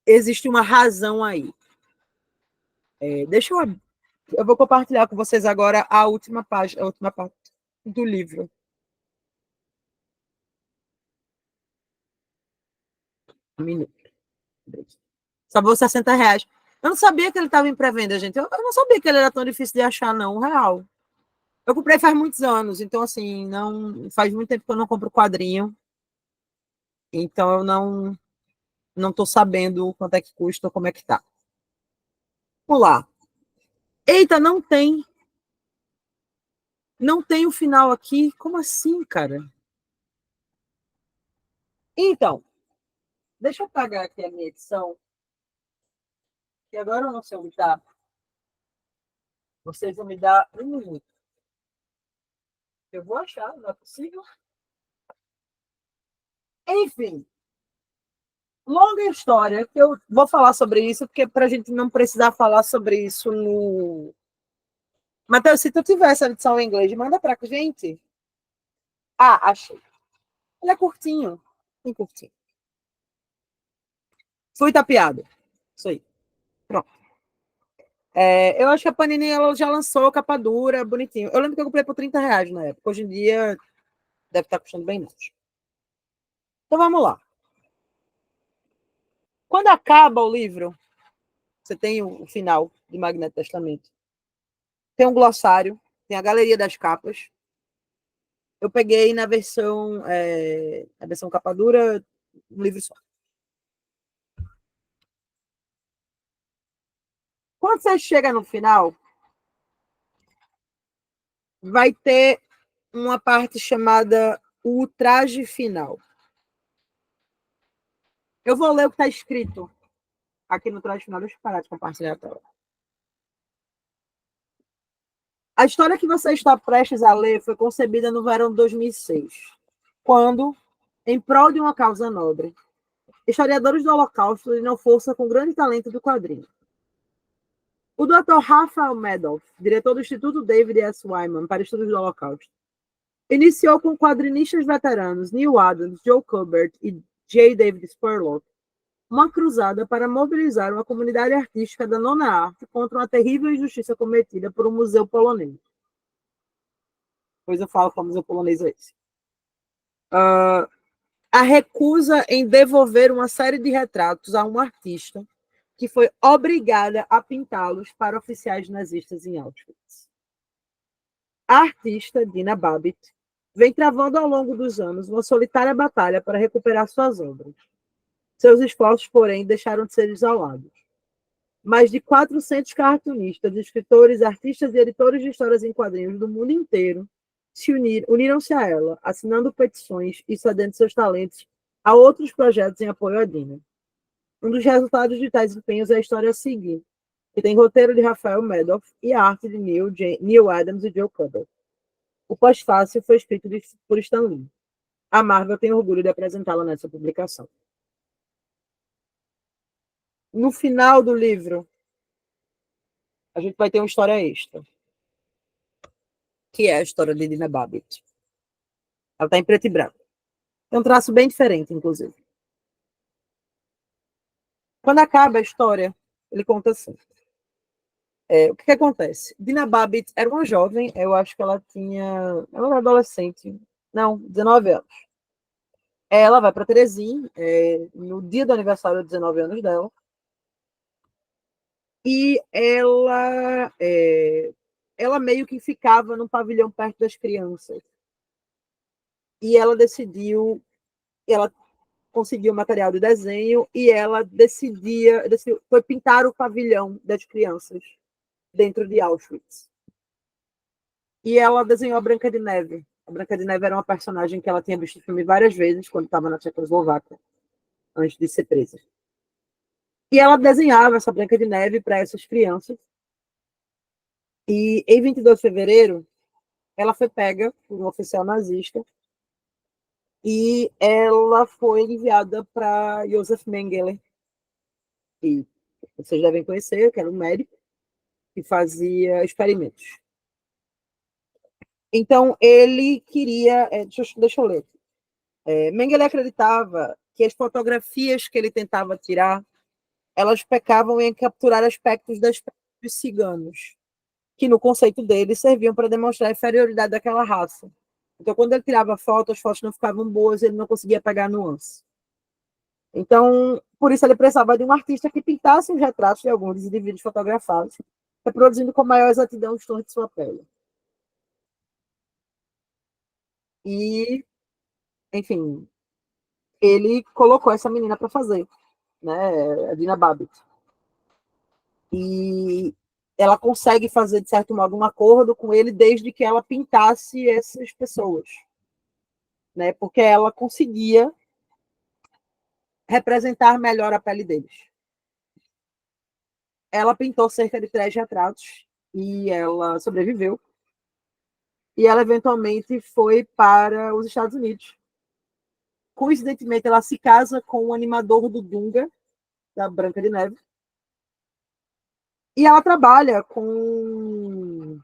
Existe uma razão aí. Deixa eu vou compartilhar com vocês agora a última página, a última parte do livro. Um minuto. Só vou R$60. Eu não sabia que ele estava em pré-venda, gente. Eu não sabia que ele era tão difícil de achar, não, real. Eu comprei faz muitos anos, então, assim, não faz muito tempo que eu não compro quadrinho. Então, eu não estou sabendo quanto é que custa ou como é que tá. Vamos lá. Eita, não tem. Não tem o final aqui. Como assim, cara? Então, deixa eu pagar aqui a minha edição. E agora eu não sei onde tá. Vocês vão me dar um minuto. Eu vou achar, não é possível. Enfim, longa história, que eu vou falar sobre isso, porque para a gente não precisar falar sobre isso no. Matheus, se tu tiver essa edição em inglês, manda para a gente. Ah, achei. Ele é curtinho. Bem curtinho. Fui tapeado. Isso aí. Pronto. Eu acho que a Panini ela já lançou capa dura, bonitinho. Eu lembro que eu comprei por R$30 na época. Hoje em dia deve estar custando bem menos. Então vamos lá. Quando acaba o livro, você tem o final de Magneto Testamento. Tem um glossário, tem a galeria das capas. Eu peguei na versão, a versão capa dura, um livro só. Quando você chega no final, vai ter uma parte chamada o traje final. Eu vou ler o que está escrito aqui no traje final. Deixa eu parar de compartilhar a tela. A história que você está prestes a ler foi concebida no verão de 2006, quando, em prol de uma causa nobre, historiadores do Holocausto uniram força com grande talento do quadrinho. O Dr. Raphael Madoff, diretor do Instituto David S. Wyman para Estudos do Holocausto, iniciou com quadrinistas veteranos Neil Adams, Joe Kubert e J. David Spurlock uma cruzada para mobilizar uma comunidade artística da nona arte contra uma terrível injustiça cometida por um museu polonês. Depois eu falo qual museu polonês é esse. A recusa em devolver uma série de retratos a um artista que foi obrigada a pintá-los para oficiais nazistas em Auschwitz. A artista, Dina Babbitt, vem travando ao longo dos anos uma solitária batalha para recuperar suas obras. Seus esforços, porém, deixaram de ser isolados. Mais de 400 cartunistas, escritores, artistas e editores de histórias em quadrinhos do mundo inteiro uniram-se a ela, assinando petições e cedendo seus talentos a outros projetos em apoio à Dina. Um dos resultados de tais empenhos é a história a seguir, que tem roteiro de Raphael Madoff e a arte de Neil Adams e Joe Kubert. O pós-fácil foi escrito por Stan Lee. A Marvel tem orgulho de apresentá-la nessa publicação. No final do livro, a gente vai ter uma história extra, que é a história de Dina Babbitt. Ela está em preto e branco. É um traço bem diferente, inclusive. Quando acaba a história, ele conta assim. O que acontece? Dina Babbitt era uma jovem, eu acho que ela era adolescente, não, 19 anos. Ela vai para Terezinha, no dia do aniversário de 19 anos dela, e ela meio que ficava num pavilhão perto das crianças. E ela conseguiu material de desenho e ela foi pintar o pavilhão das crianças dentro de Auschwitz. E ela desenhou a Branca de Neve. A Branca de Neve era uma personagem que ela tinha visto no filme várias vezes quando estava na Tchecoslováquia, antes de ser presa. E ela desenhava essa Branca de Neve para essas crianças. E em 22 de fevereiro, ela foi pega por um oficial nazista e ela foi enviada para Josef Mengele, que vocês devem conhecer, que era um médico que fazia experimentos. Então, ele queria... deixa eu ler. Mengele acreditava que as fotografias que ele tentava tirar, elas pecavam em capturar aspectos dos ciganos, que no conceito dele serviam para demonstrar a inferioridade daquela raça. Então, quando ele tirava fotos, as fotos não ficavam boas, ele não conseguia pegar nuance. Então, por isso ele precisava de um artista que pintasse os retratos de alguns indivíduos fotografados, reproduzindo com maior exatidão os tons de sua pele. E, enfim, ele colocou essa menina para fazer, né, a Dina Babbitt. E ela consegue fazer, de certo modo, um acordo com ele desde que ela pintasse essas pessoas, né, porque ela conseguia representar melhor a pele deles. Ela pintou cerca de 3 retratos e ela sobreviveu. E ela eventualmente foi para os Estados Unidos. Coincidentemente, ela se casa com o animador do Dunga, da Branca de Neve. E ela trabalha com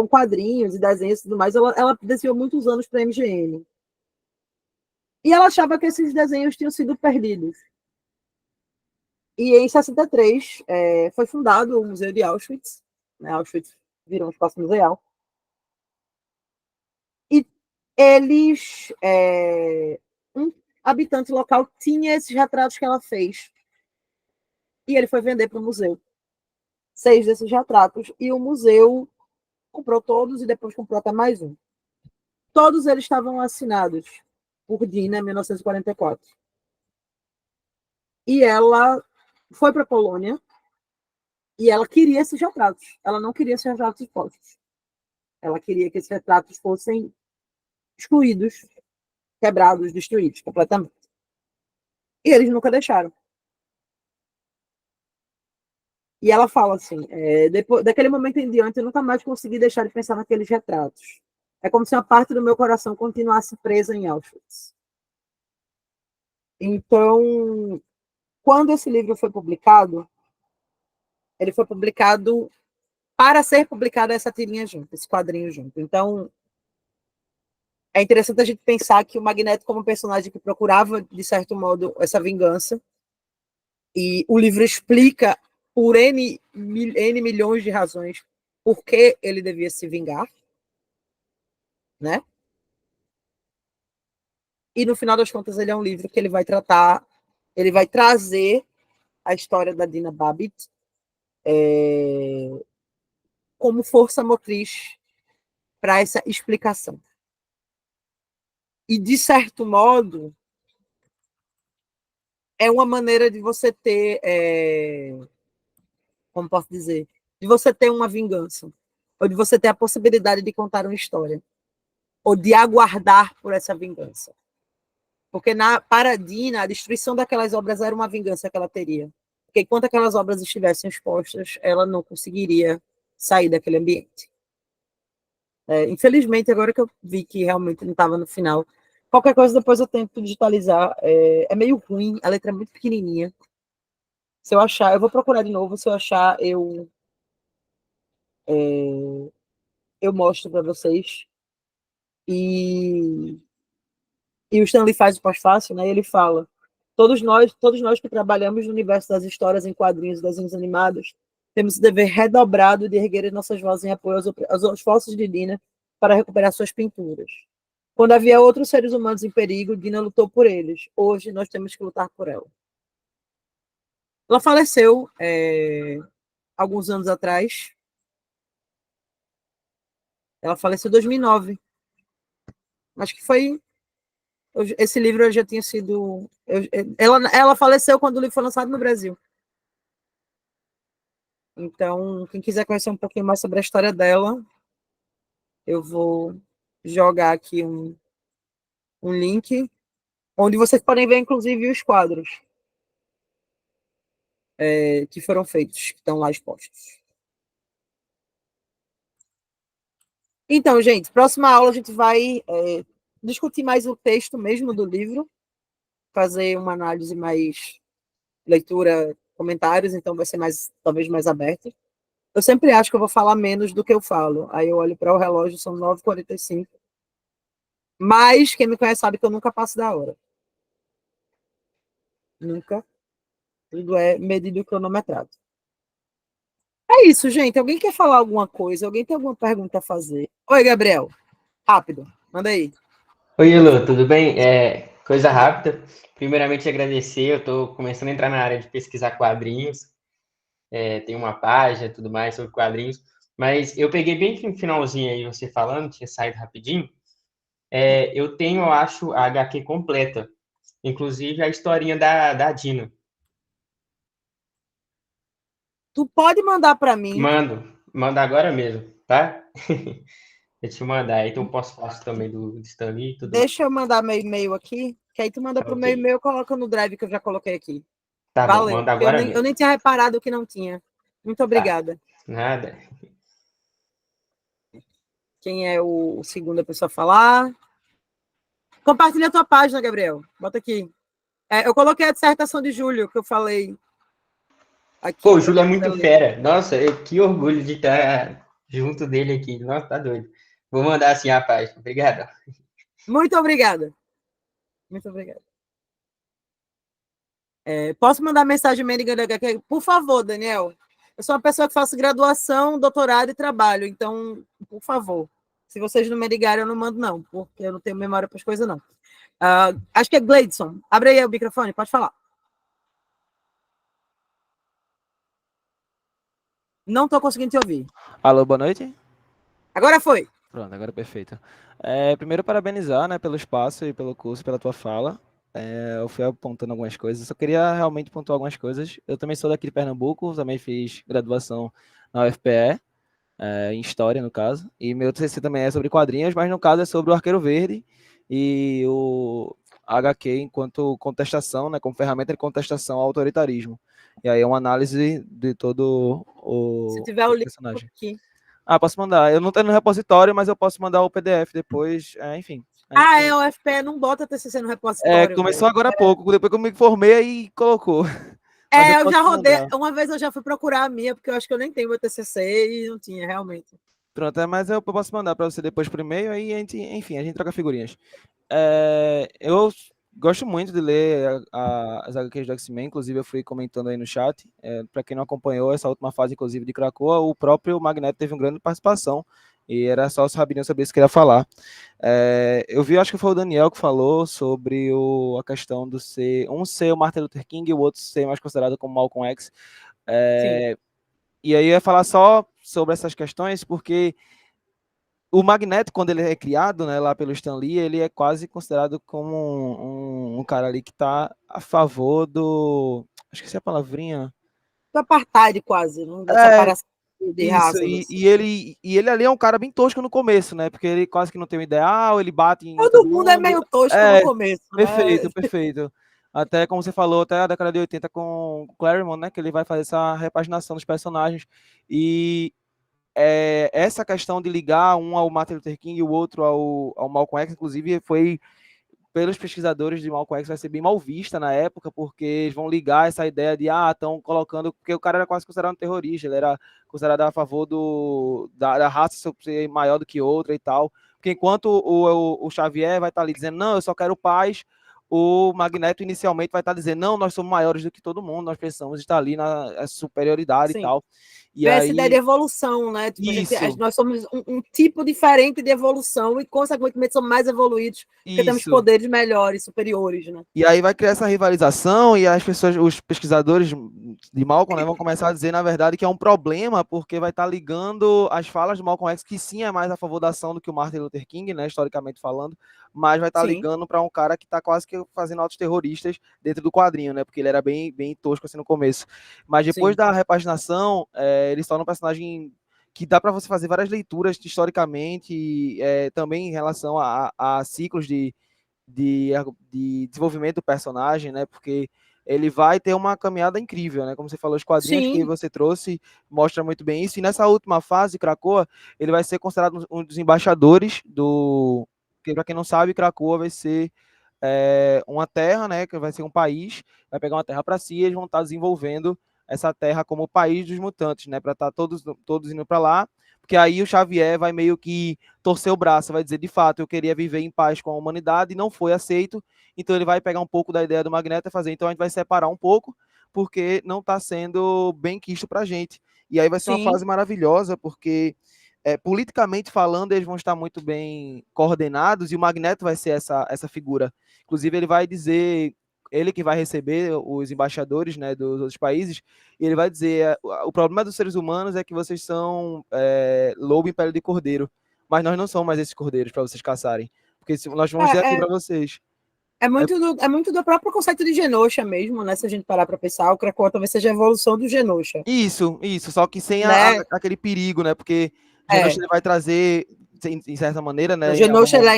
quadrinhos e desenhos e tudo mais. Ela desenhou muitos anos para a MGM. E ela achava que esses desenhos tinham sido perdidos. E em 63 foi fundado o Museu de Auschwitz. Né? Auschwitz virou um espaço museal. E um habitante local tinha esses retratos que ela fez. E ele foi vender para o museu 6 desses retratos. E o museu comprou todos e depois comprou até mais um. Todos eles estavam assinados por Dina em 1944. E ela foi para a Polônia e ela queria esses retratos. Ela não queria esses retratos expostos. Ela queria que esses retratos fossem excluídos, quebrados, destruídos completamente. E eles nunca deixaram. E ela fala assim, depois, daquele momento em diante, eu nunca mais consegui deixar de pensar naqueles retratos. É como se uma parte do meu coração continuasse presa em Auschwitz. Então, quando esse livro foi publicado, ele foi publicado para ser publicada essa tirinha junto, esse quadrinho junto. Então, é interessante a gente pensar que o Magneto, como um personagem que procurava, de certo modo, essa vingança, e o livro explica por N milhões de razões por que ele devia se vingar, né? E no final das contas, ele é um livro que ele vai tratar, ele vai trazer a história da Dina Babbitt como força motriz para essa explicação. E, de certo modo, é uma maneira de você ter, como posso dizer, de você ter uma vingança, ou de você ter a possibilidade de contar uma história, ou de aguardar por essa vingança. Porque na Paradina, a destruição daquelas obras era uma vingança que ela teria. Porque enquanto aquelas obras estivessem expostas, ela não conseguiria sair daquele ambiente. Infelizmente, agora que eu vi que realmente não estava no final, qualquer coisa depois eu tento digitalizar. É meio ruim, a letra é muito pequenininha. Se eu achar, eu vou procurar de novo. Se eu achar, eu mostro para vocês. E o Stanley faz o pós-fácil, né? Ele fala: todos nós que trabalhamos no universo das histórias em quadrinhos e desenhos animados, temos o dever redobrado de erguer nossas vozes em apoio aos esforços de Dina para recuperar suas pinturas. Quando havia outros seres humanos em perigo, Dina lutou por eles. Hoje nós temos que lutar por ela. Ela faleceu alguns anos atrás. Ela faleceu em 2009. Acho que foi. Esse livro já tinha sido. Ela faleceu quando o livro foi lançado no Brasil. Então, quem quiser conhecer um pouquinho mais sobre a história dela, eu vou jogar aqui um link, onde vocês podem ver, inclusive, os quadros que foram feitos, que estão lá expostos. Então, gente, próxima aula a gente vai discutir mais o texto mesmo do livro, fazer uma análise mais leitura, comentários, então vai ser talvez mais aberto. Eu sempre acho que eu vou falar menos do que eu falo. Aí eu olho para o relógio, são 9h45. Mas quem me conhece sabe que eu nunca passo da hora. Nunca. Tudo é medido cronometrado. É isso, gente. Alguém quer falar alguma coisa? Alguém tem alguma pergunta a fazer? Oi, Gabriel. Rápido. Manda aí. Oi, Elo, tudo bem? Coisa rápida. Primeiramente, agradecer. Eu estou começando a entrar na área de pesquisar quadrinhos. Tem uma página e tudo mais sobre quadrinhos. Mas eu peguei bem no finalzinho aí você falando, tinha saído rapidinho. Eu tenho, eu acho, a HQ completa. Inclusive a historinha da Dina. Tu pode mandar para mim. Manda agora mesmo, tá? Deixa eu mandar. Aí tem um pós-fácil também do Stanley e tudo mais. Deixa eu mandar meu e-mail aqui, que aí tu manda Tá pro ok. meu e-mail, coloca no drive que eu já coloquei aqui. Tá bom, Valeu. manda Porque agora eu mesmo. nem tinha reparado que não tinha. Muito Tá. obrigada. Nada. Quem é o segundo a pessoa a falar? Compartilha a tua página, Gabriel. Bota aqui. Eu coloquei a dissertação de julho que eu falei Pô, aqui o para Júlio é quem quiser muito ler. fera. Nossa, que orgulho de estar junto dele aqui. Nossa, tá doido. Vou mandar assim a página. Obrigado. Muito obrigada. Muito obrigada. Posso mandar mensagem aqui? Por favor, Daniel. Eu sou uma pessoa que faço graduação, doutorado e trabalho, então, por favor, se vocês não me ligarem, eu não mando, não, porque eu não tenho memória para as coisas, não. Acho que é Gleidson. Abre aí o microfone, pode falar. Não estou conseguindo te ouvir. Alô, boa noite. Agora foi. Pronto, agora é perfeito. Primeiro, parabenizar, né, pelo espaço e pelo curso, pela tua fala. Eu fui apontando algumas coisas, só queria realmente pontuar algumas coisas. Eu também sou daqui de Pernambuco, também fiz graduação na UFPE. em história, no caso. E meu TCC também é sobre quadrinhos, mas no caso é sobre o Arqueiro Verde e o HQ enquanto contestação, né, como ferramenta de contestação ao autoritarismo. E aí é uma análise de todo Se tiver o o link personagem. aqui. Ah, posso mandar. Eu não tenho no repositório, mas eu posso mandar o PDF depois. Enfim. O FPE não bota TCC no É, repositório, começou velho. agora há pouco, depois que eu me formei aí colocou. Mas eu Eu posso já rodei. mandar. Uma vez eu já fui procurar a minha, porque eu acho que eu nem tenho meu TCC e não tinha, realmente. Pronto, mas eu posso mandar para você depois por e-mail, aí a gente, enfim, a gente troca figurinhas. Eu gosto muito de ler as HQs do X-Men, inclusive eu fui comentando aí no chat. Para quem não acompanhou essa última fase, inclusive, de Krakoa, o próprio Magneto teve uma grande participação, e era só o Rabinho sobre isso que eu queria falar. Eu vi, acho que foi o Daniel que falou sobre a questão do ser o Martin Luther King e o outro ser mais considerado como Malcolm X. Sim. E aí eu ia falar só sobre essas questões, porque o Magneto, quando ele é criado, né, lá pelo Stan Lee, ele é quase considerado como um cara ali que está a favor do... Esqueci a palavrinha. Do apartheid, quase, né? Da É, separação de isso, raças. e, Assim. e ele ali é um cara bem tosco no começo, né, porque ele quase que não tem um ideal, ele bate em Todo todo mundo é mundo. meio tosco no É, começo, né? perfeito, perfeito. Até, como você falou, até a década de 80 com o Claremont, né, que ele vai fazer essa repaginação dos personagens. E essa questão de ligar um ao Martin Luther King e o outro ao Malcolm X, inclusive, foi pelos pesquisadores de Malcolm X vai ser bem mal vista na época, porque eles vão ligar essa ideia de, estão colocando, porque o cara era quase considerado um terrorista, ele era considerado a favor da raça ser maior do que outra e tal, porque enquanto o Xavier vai estar ali dizendo, não, eu só quero paz, o Magneto inicialmente vai estar dizendo, não, nós somos maiores do que todo mundo, nós precisamos estar ali na superioridade e Sim. tal. E Essa ideia de aí, evolução, né? Tipo, isso, nós somos um tipo diferente de evolução e, consequentemente, somos mais evoluídos porque temos isso. poderes melhores, superiores, né? E aí vai criar essa rivalização e as pessoas, os pesquisadores de Malcolm, né, vão começar a dizer, na verdade, que é um problema porque vai estar ligando as falas do Malcolm X, que sim é mais a favor da ação do que o Martin Luther King, né, historicamente falando, mas vai estar Sim, ligando para um cara que está quase que fazendo atos terroristas dentro do quadrinho, né, porque ele era bem, bem tosco assim no começo. Mas depois sim. da repaginação, eles tornam um personagem que dá para você fazer várias leituras historicamente, também em relação a ciclos de, de desenvolvimento do personagem, né? Porque ele vai ter uma caminhada incrível, né? Como você falou, os quadrinhos que Sim, você trouxe mostra muito bem isso. E nessa última fase, Krakoa, ele vai ser considerado um dos embaixadores do. Porque, para quem não sabe, Krakoa vai ser uma terra, né? Que vai ser um país, vai pegar uma terra para si e eles vão estar desenvolvendo essa terra como o país dos mutantes, né? Para estar todos indo para lá. Porque aí o Xavier vai meio que torcer o braço, vai dizer, de fato, eu queria viver em paz com a humanidade e não foi aceito. Então ele vai pegar um pouco da ideia do Magneto e fazer, então a gente vai separar um pouco, porque não está sendo bem quisto para a gente. E aí vai ser uma sim, fase maravilhosa, porque politicamente falando, eles vão estar muito bem coordenados e o Magneto vai ser essa figura. Inclusive, ele vai dizer, ele que vai receber os embaixadores, né, dos outros países, e ele vai dizer: o problema dos seres humanos é que vocês são lobo em pele de cordeiro, mas nós não somos mais esses cordeiros para vocês caçarem, porque nós vamos dizer aqui é, para vocês. é muito do próprio conceito de Genosha mesmo, né? Se a gente parar para pensar, o Krakoa talvez seja a evolução do Genosha, Isso, só que sem né? aquele perigo, né? Porque Genosha É, ele vai trazer, em certa maneira, o né? Em algum Genosha momento.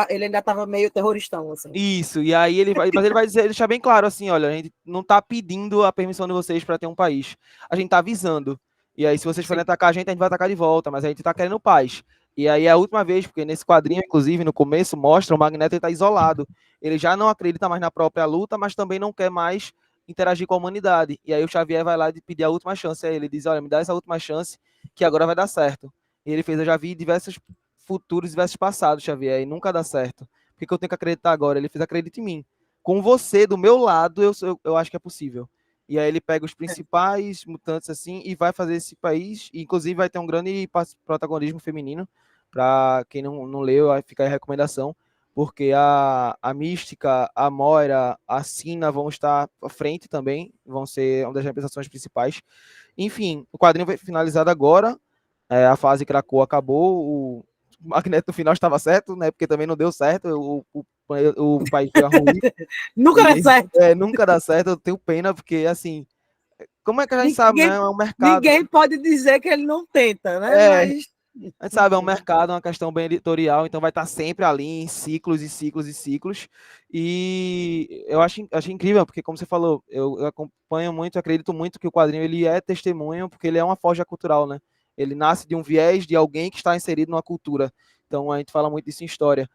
ele ainda tava meio terroristão, assim. Isso, e aí mas ele vai dizer, deixar bem claro assim, olha, a gente não tá pedindo a permissão de vocês para ter um país. A gente tá avisando. E aí, se vocês forem Sim, atacar a gente vai atacar de volta, mas a gente tá querendo paz. E aí é a última vez, porque nesse quadrinho, inclusive, no começo, mostra o Magneto ele tá isolado. Ele já não acredita mais na própria luta, mas também não quer mais interagir com a humanidade. E aí o Xavier vai lá e pedir a última chance a ele. Ele diz, olha, me dá essa última chance, que agora vai dar certo. E ele fez, eu já vi diversos futuros, diversos passados, Xavier, e nunca dá certo. Por que eu tenho que acreditar agora? Ele fez, acredita em mim. Com você do meu lado, eu acho que é possível. E aí ele pega os principais mutantes assim e vai fazer esse país. E, inclusive vai ter um grande protagonismo feminino. Para quem não leu, fica aí a recomendação. Porque a Mística, a Moira, a Sina vão estar à frente também. Vão ser uma das representações principais. Enfim, o quadrinho foi finalizado agora. A fase Krakoa acabou. O Magneto no final estava certo, né? Porque também não deu certo. O país foi ruim. nunca dá certo. Nunca dá certo. Eu tenho pena, porque assim, como é que a gente sabe, né? É um mercado. Ninguém pode dizer que ele não tenta, né? Mas a gente sabe, é um mercado, é uma questão bem editorial, então vai estar sempre ali em ciclos e ciclos e ciclos. E eu acho incrível, porque como você falou, eu acompanho muito, acredito muito que o quadrinho ele é testemunho, porque ele é uma forja cultural, né? Ele nasce de um viés de alguém que está inserido numa cultura. Então a gente fala muito disso em história.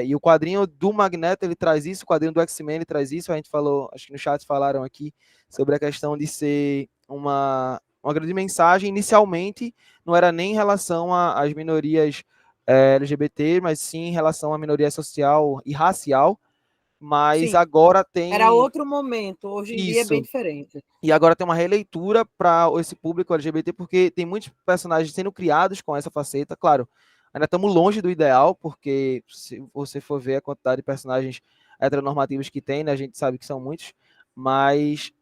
E o quadrinho do Magneto, ele traz isso, o quadrinho do X-Men, ele traz isso. A gente falou, acho que no chat falaram aqui, sobre a questão de ser uma grande mensagem. Inicialmente, não era nem em relação às minorias LGBT, mas sim em relação à minoria social e racial. Mas sim, agora tem... era outro momento, hoje em dia é bem Isso. diferente. E agora tem uma releitura para esse público LGBT, porque tem muitos personagens sendo criados com essa faceta. Claro, ainda estamos longe do ideal, porque se você for ver a quantidade de personagens heteronormativos que tem, né, a gente sabe que são muitos, mas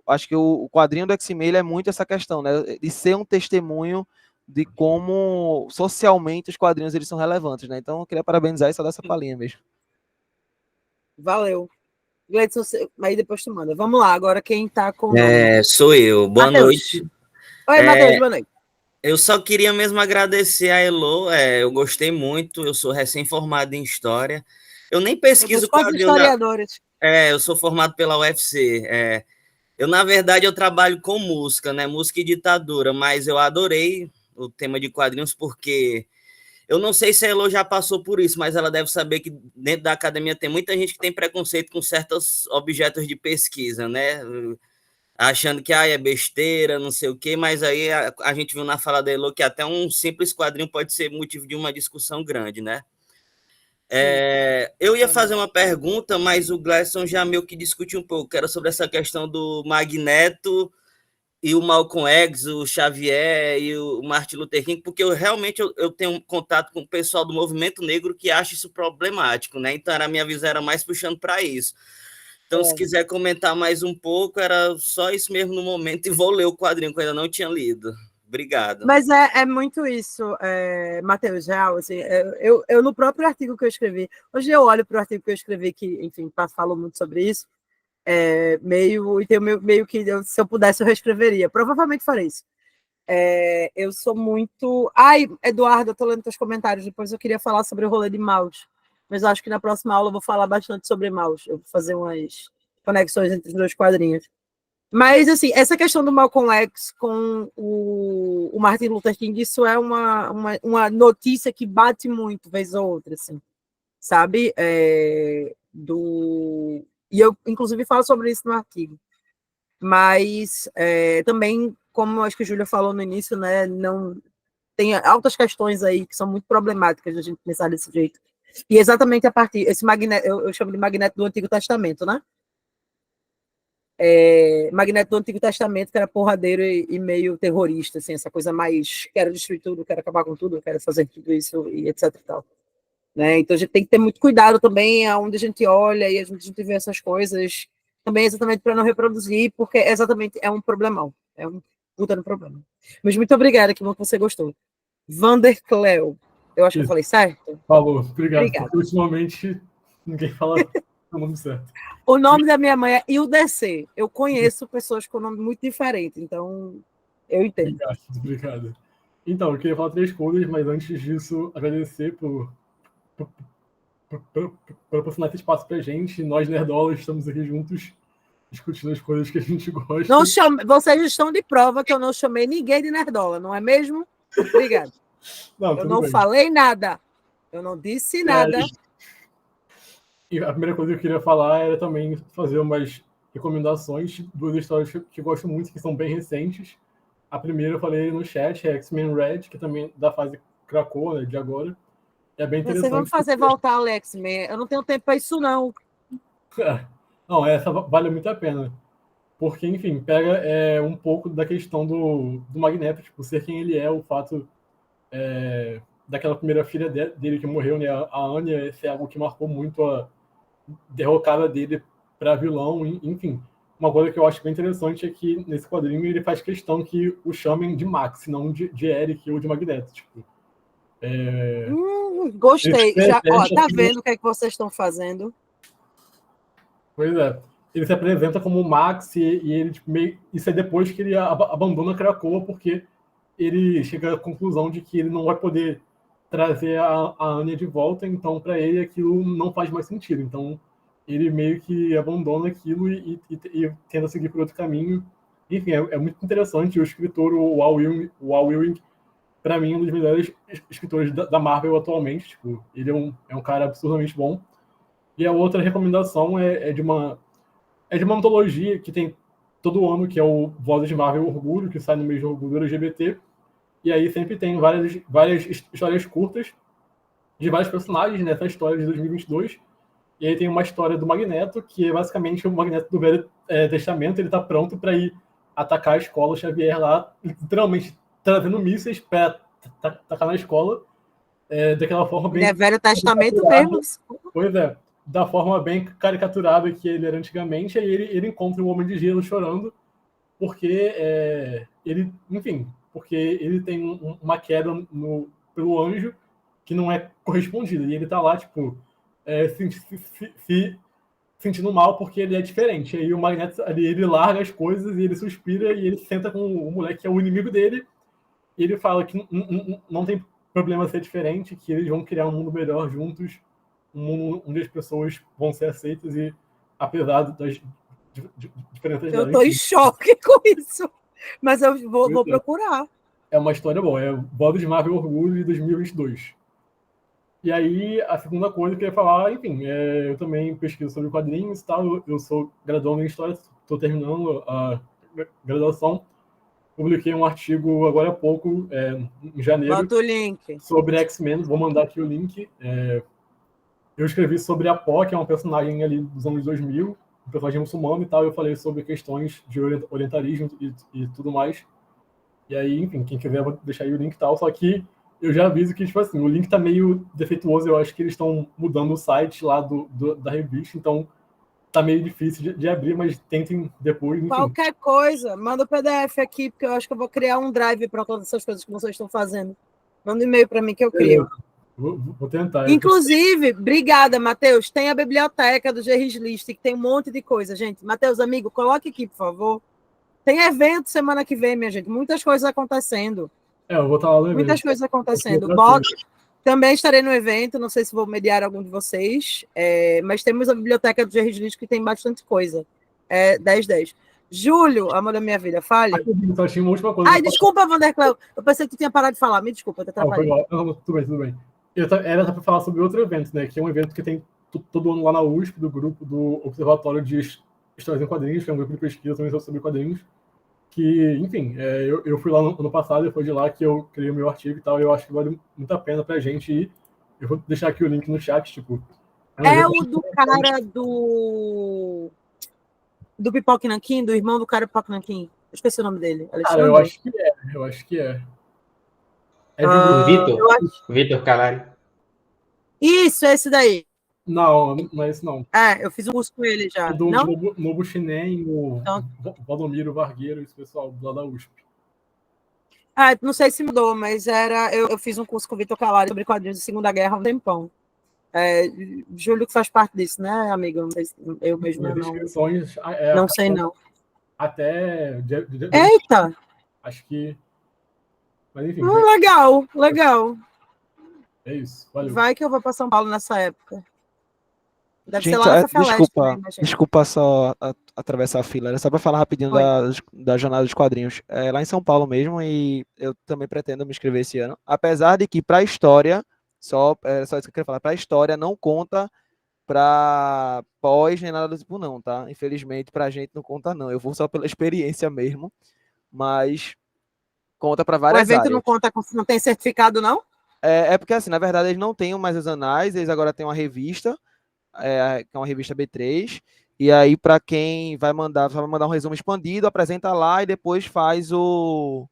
acho que o quadrinho do X-Men é muito essa questão, né, de ser um testemunho de como socialmente os quadrinhos eles são relevantes, né? Então eu queria parabenizar e só dar essa palhinha mesmo. Valeu. Gleidson, aí depois tu manda. Vamos lá, agora quem tá com o nome? Sou eu. Boa Matheus. noite. Oi, Matheus, boa noite. Eu só queria mesmo agradecer a Elo, eu gostei muito, eu sou recém-formado em História. Eu nem pesquiso quadrinho. Historiadores. Eu sou formado pela UFC. Eu, na verdade, eu trabalho com música, né? Música e ditadura, mas eu adorei o tema de quadrinhos porque eu não sei se a Elo já passou por isso, mas ela deve saber que dentro da academia tem muita gente que tem preconceito com certos objetos de pesquisa, né? Achando que é besteira, não sei o quê, mas aí a gente viu na fala da Elo que até um simples quadrinho pode ser motivo de uma discussão grande, né? Eu ia fazer uma pergunta, mas o Gleison já meio que discutiu um pouco, que era sobre essa questão do Magneto e o Malcolm X, o Xavier e o Martin Luther King, porque realmente eu tenho um contato com o pessoal do movimento negro que acha isso problemático, né? Então a minha visão era mais puxando para isso. Então, se quiser comentar mais um pouco, era só isso mesmo no momento, e vou ler o quadrinho que eu ainda não tinha lido. Obrigado. Mas é muito isso, Matheus, real, assim, eu no próprio artigo que eu escrevi, hoje eu olho para o artigo que eu escrevi, que, enfim, falou muito sobre isso, meio que, se eu pudesse, eu reescreveria, provavelmente farei isso. Eu sou muito... Ai, Eduardo, eu estou lendo teus comentários, depois eu queria falar sobre o rolê de Maus, mas eu acho que na próxima aula eu vou falar bastante sobre Maus, eu vou fazer umas conexões entre os dois quadrinhos. Mas, assim, essa questão do Malcolm X com o Martin Luther King, isso é uma notícia que bate muito, vez ou outra, assim, sabe? E eu, inclusive, falo sobre isso no artigo. Mas, também, como acho que a Júlia falou no início, né, não tem altas questões aí que são muito problemáticas da gente pensar desse jeito. E exatamente a partir... Esse Magneto, eu chamo de Magneto do Antigo Testamento, né? Magneto do Antigo Testamento, que era porradeiro e meio terrorista, assim, essa coisa mais, quero destruir tudo, quero acabar com tudo, quero fazer tudo isso, e etc e tal. Né? Então a gente tem que ter muito cuidado também aonde a gente olha e a gente vê essas coisas, também exatamente para não reproduzir, porque exatamente é um problemão, é um puta no problema. Mas muito obrigada, que bom que você gostou. Vander Cleo, eu acho que eu falei certo? Falou, obrigado. Porque ultimamente ninguém fala o nome certo. O nome da minha mãe é IUDC. Eu conheço pessoas com nome muito diferente, então eu entendo. Obrigado. Então, eu queria falar 3 coisas, mas antes disso, agradecer por proporcionar esse espaço pra gente. Nós, nerdolas, estamos aqui juntos, discutindo as coisas que a gente gosta. Vocês estão de prova que eu não chamei ninguém de nerdola, não é mesmo? Obrigado. Eu não falei nada. Eu não disse nada. E a primeira coisa que eu queria falar era também fazer umas recomendações, 2 histórias que eu gosto muito, que são bem recentes. A primeira eu falei no chat, é X-Men Red, que também da fase Krakoa, né, de agora. É bem interessante. Vocês vão me fazer voltar ao X-Men. Eu não tenho tempo para isso, não. Não, essa vale muito a pena. Porque, enfim, pega um pouco da questão do Magneto, tipo, ser quem ele é, o fato daquela primeira filha dele que morreu, né, a Anya, esse é algo que marcou muito a derrocada dele para vilão, enfim. Uma coisa que eu acho bem interessante é que nesse quadrinho ele faz questão que o chamem de Max, não de Eric ou de Magneto. Tipo, gostei. Já, tá vendo o que é que vocês estão fazendo? Pois é. ele se apresenta como o Max e ele tipo, isso é depois que ele abandona Krakoa, porque ele chega à conclusão de que ele não vai poder trazer a Anya de volta, então para ele aquilo não faz mais sentido. Então ele meio que abandona aquilo e tenta seguir por outro caminho. Enfim, é muito interessante. O escritor, o Al Ewing, para mim, é um dos melhores escritores da Marvel atualmente. Tipo, ele é um cara absurdamente bom. E a outra recomendação é de uma antologia que tem todo ano, que é o Vozes de Marvel Orgulho, que sai no mês de orgulho LGBT. E aí sempre tem várias histórias curtas de vários personagens nessa história de 2022. E aí tem uma história do Magneto, que é basicamente o Magneto do Velho Testamento. Ele tá pronto para ir atacar a escola Xavier lá, literalmente trazendo mísseis para atacar na escola, daquela forma bem... É Velho Testamento mesmo. Pois é, da forma bem caricaturada que ele era antigamente. Aí ele encontra o Homem de Gelo chorando, porque porque ele tem uma queda pelo anjo que não é correspondida. E ele tá lá, tipo, sentindo mal porque ele é diferente. Aí o Magneto, ele larga as coisas e ele suspira e ele senta com o moleque que é o inimigo dele. E ele fala que não tem problema ser diferente, que eles vão criar um mundo melhor juntos, um mundo onde as pessoas vão ser aceitas e apesar das diferenças. Eu tô em choque com isso, mas eu vou procurar. É uma história boa, é Vozes de Marvel Orgulho de 2022. E aí, a segunda coisa que eu ia falar, enfim, eu também pesquiso sobre quadrinhos e tal, eu sou graduando em História, estou terminando a graduação, publiquei um artigo agora há pouco, em janeiro, Bota o link. Sobre X-Men, vou mandar aqui o link. Eu escrevi sobre a Po, que é uma personagem ali dos anos 2000, um personagem muçulmano e tal, eu falei sobre questões de orientalismo e tudo mais. E aí, enfim, quem quiser, vou deixar aí o link e tal, só que eu já aviso que, tipo assim, o link tá meio defeituoso, eu acho que eles estão mudando o site lá da revista, então tá meio difícil de abrir, mas tentem depois, enfim. Qualquer coisa, manda o PDF aqui, porque eu acho que eu vou criar um drive para todas essas coisas que vocês estão fazendo. Manda um e-mail para mim que eu crio. Vou tentar. Inclusive, obrigada, Matheus, tem a biblioteca do Gerris List, que tem um monte de coisa, gente. Matheus, amigo, coloque aqui, por favor. Tem evento semana que vem, minha gente. Muitas coisas acontecendo. Eu vou estar lá no evento. Muitas coisas acontecendo. Também estarei no evento, não sei se vou mediar algum de vocês, mas temos a biblioteca do Gerris List que tem bastante coisa. 10/10. Júlio, amor da minha vida, fale. Só tinha uma última coisa. Ai, desculpa, Vanderclau. Eu pensei que tu tinha parado de falar. Me desculpa, eu te atrapalhei. Tudo bem. Era para falar sobre outro evento, né? Que é um evento que tem todo ano lá na USP, do grupo do Observatório de Histórias em Quadrinhos, que é um grupo de pesquisa também sobre quadrinhos. Que, enfim, eu fui lá no ano passado e foi de lá que eu criei o meu artigo e tal. E eu acho que vale muito a pena pra gente ir. Eu vou deixar aqui o link no chat, tipo. O do cara do Pipoque Nanquim, do irmão do cara do Pipoque Nanquim. Eu esqueci o nome dele. Cara, eu acho que é. Vitor Calari. Isso, esse daí. Não é esse não. Eu fiz um curso com ele já. Do não? Nobu Chinem, o Valdomiro Vargueiro, esse pessoal lá da USP. Não sei se mudou, mas eu fiz um curso com o Vitor Calari sobre quadrinhos de Segunda Guerra há um tempão. Júlio que faz parte disso, né, amigo? Não sei se eu mesmo não sei, não. Até... Eita! Acho que... Mas enfim. Legal. É isso, valeu. Vai que eu vou para São Paulo nessa época. Deve Gente, ser lá nessa Feleste. Desculpa só atravessar a fila. Era só para falar rapidinho da Jornada dos Quadrinhos. É lá em São Paulo mesmo, e eu também pretendo me inscrever esse ano. Apesar de que, para a história, só isso que eu queria falar, para a história não conta para pós nem nada do tipo, não, tá? Infelizmente, para a gente não conta, não. Eu vou só pela experiência mesmo, mas conta para várias áreas. O evento não conta, não tem certificado, não? Porque, assim, na verdade, eles não têm mais os anais, eles agora têm uma revista, que é uma revista B3, e aí para quem vai mandar um resumo expandido, apresenta lá e depois faz o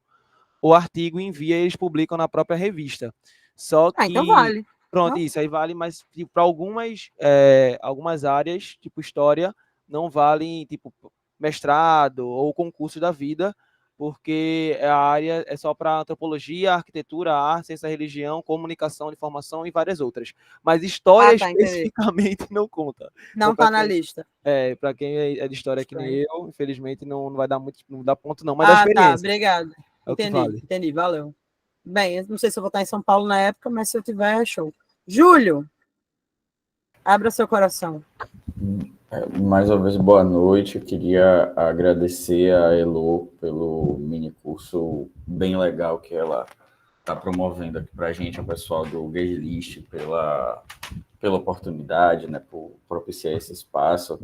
artigo e envia, e eles publicam na própria revista. Só que... então vale. Pronto, isso aí vale, mas tipo, para algumas áreas, tipo história, não valem tipo mestrado ou concurso da vida, porque a área é só para antropologia, arquitetura, arte, ciência, religião, comunicação, informação e várias outras. Mas história Tá, entendi. especificamente não conta. Não Então, tá na lista. para quem é de história que nem Estranho. eu, infelizmente não vai dar muito, não dá ponto não, mas dá Ah, tá, experiência. obrigado. É o que vale. Entendi, valeu. Bem, eu não sei se eu vou estar em São Paulo na época, mas se eu tiver, é show. Júlio, abra seu coração. Mais uma vez, boa noite. Eu queria agradecer a Elo pelo mini curso bem legal que ela está promovendo aqui para a gente, o pessoal do Gage List, pela oportunidade, né, por propiciar esse espaço.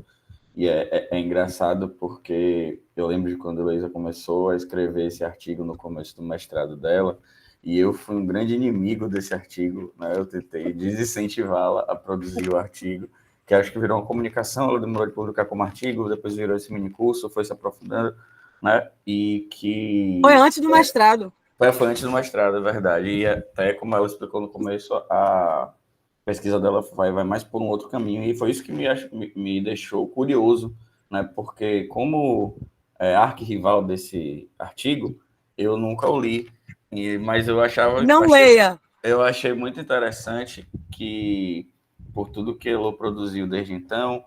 E é engraçado porque eu lembro de quando a Heloísa começou a escrever esse artigo no começo do mestrado dela, e eu fui um grande inimigo desse artigo, né? Eu tentei desincentivá-la a produzir o artigo, que acho que virou uma comunicação, ela demorou de publicar como artigo, depois virou esse mini curso, foi se aprofundando, né? E que... Foi antes do mestrado. Foi antes do mestrado, é verdade. E até, como ela explicou no começo, a pesquisa dela vai mais por um outro caminho, e foi isso que me deixou curioso, né? Porque como arquirrival desse artigo, eu nunca o li, mas eu leia! Eu achei muito interessante que, por tudo que Elo produziu desde então,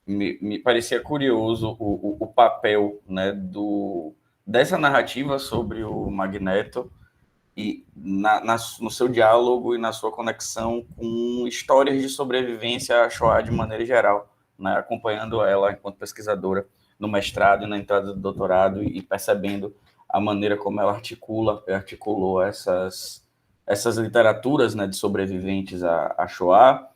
me parecia curioso o papel, né, dessa narrativa sobre o Magneto e no seu diálogo e na sua conexão com histórias de sobrevivência à Shoah de maneira geral, né, acompanhando ela enquanto pesquisadora no mestrado e na entrada do doutorado e percebendo a maneira como ela articulou essas literaturas, né, de sobreviventes à Shoah.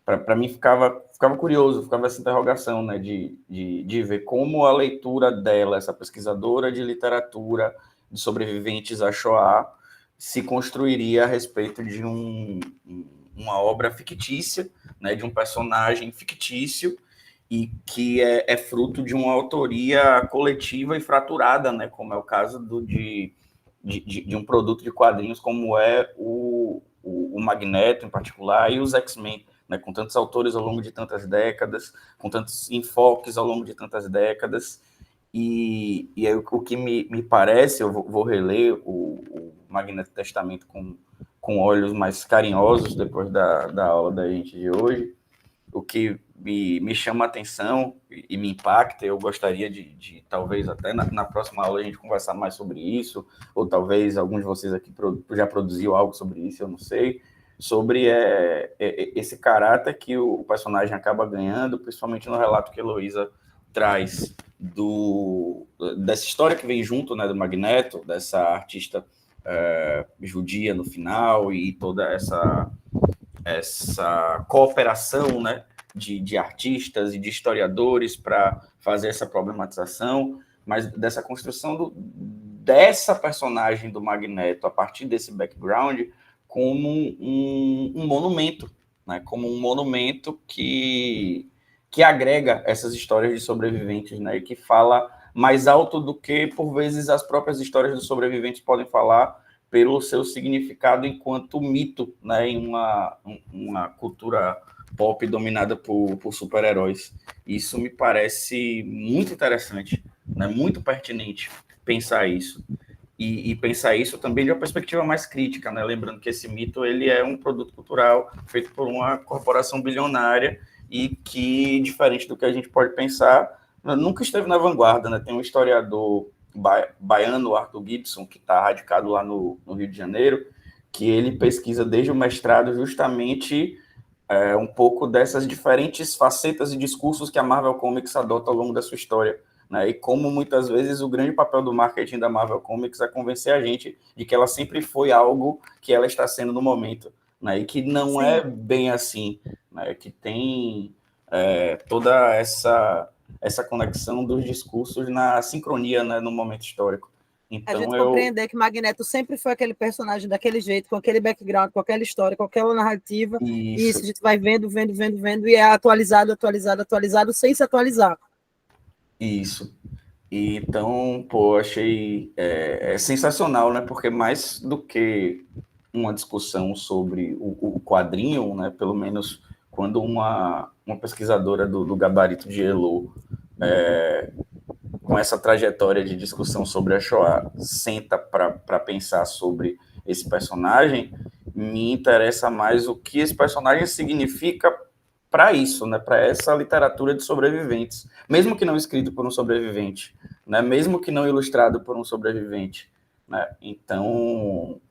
Para mim ficava curioso, ficava essa interrogação, né, de ver como a leitura dela, essa pesquisadora de literatura de sobreviventes à Shoah, se construiria a respeito de uma obra fictícia, né, de um personagem fictício, e que é fruto de uma autoria coletiva e fraturada, né, como é o caso de um produto de quadrinhos como é o Magneto, em particular, e os X-Men, né, com tantos autores ao longo de tantas décadas, com tantos enfoques ao longo de tantas décadas. E aí, o que me parece, eu vou reler o Magneto Testamento com olhos mais carinhosos depois da aula da gente de hoje. O que me chama a atenção e me impacta, eu gostaria de talvez até na próxima aula a gente conversar mais sobre isso, ou talvez alguns de vocês aqui já produziu algo sobre isso, eu não sei, sobre esse caráter que o personagem acaba ganhando, principalmente no relato que a Heloísa traz dessa história que vem junto, né, do Magneto, dessa artista judia no final, e toda essa cooperação, né, de artistas e de historiadores para fazer essa problematização, mas dessa construção dessa personagem do Magneto a partir desse background como um monumento, né, como um monumento que agrega essas histórias de sobreviventes, né, e que fala mais alto do que, por vezes, as próprias histórias dos sobreviventes podem falar, pelo seu significado enquanto mito, né, em uma cultura pop dominada por super-heróis. Isso me parece muito interessante, né, muito pertinente pensar isso. E pensar isso também de uma perspectiva mais crítica, né, lembrando que esse mito ele é um produto cultural feito por uma corporação bilionária e que, diferente do que a gente pode pensar, nunca esteve na vanguarda, né? Tem um historiador baiano, Arthur Gibson, que está radicado lá no Rio de Janeiro, que ele pesquisa desde o mestrado justamente um pouco dessas diferentes facetas e discursos que a Marvel Comics adota ao longo da sua história, né? E como muitas vezes o grande papel do marketing da Marvel Comics é convencer a gente de que ela sempre foi algo que ela está sendo no momento, né? E que não Sim. É bem assim, né? Que tem toda essa conexão dos discursos na sincronia, né, no momento histórico. Então, a gente compreender que Magneto sempre foi aquele personagem daquele jeito, com aquele background, com aquela história, com aquela narrativa, e isso a gente vai vendo, e é atualizado, sem se atualizar. Isso. E, então, achei sensacional, né, porque mais do que uma discussão sobre o quadrinho, né, pelo menos quando uma pesquisadora do gabarito de Elo com essa trajetória de discussão sobre a Shoah, senta para pensar sobre esse personagem, me interessa mais o que esse personagem significa para isso, né, para essa literatura de sobreviventes, mesmo que não escrito por um sobrevivente, né, mesmo que não ilustrado por um sobrevivente, né, então,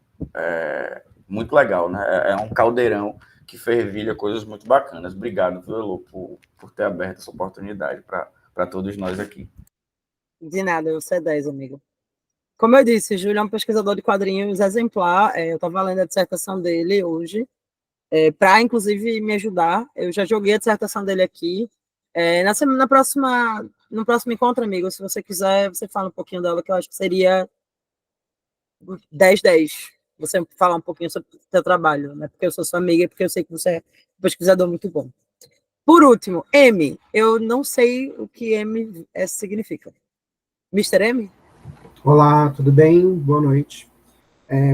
muito legal, né, é um caldeirão que fervilha coisas muito bacanas. Obrigado, viu, Elô, por ter aberto essa oportunidade para todos nós aqui. De nada, você é 10, amigo. Como eu disse, Júlio é um pesquisador de quadrinhos exemplar. Eu estava lendo a dissertação dele hoje, para, inclusive, me ajudar. Eu já joguei a dissertação dele aqui. No próximo encontro, amigo, se você quiser, você fala um pouquinho dela, que eu acho que seria 10/10. Você falar um pouquinho sobre o seu trabalho, né? Porque eu sou sua amiga e porque eu sei que você é um pesquisador muito bom. Por último, M. Eu não sei o que M significa. Mr. M? Olá, tudo bem? Boa noite.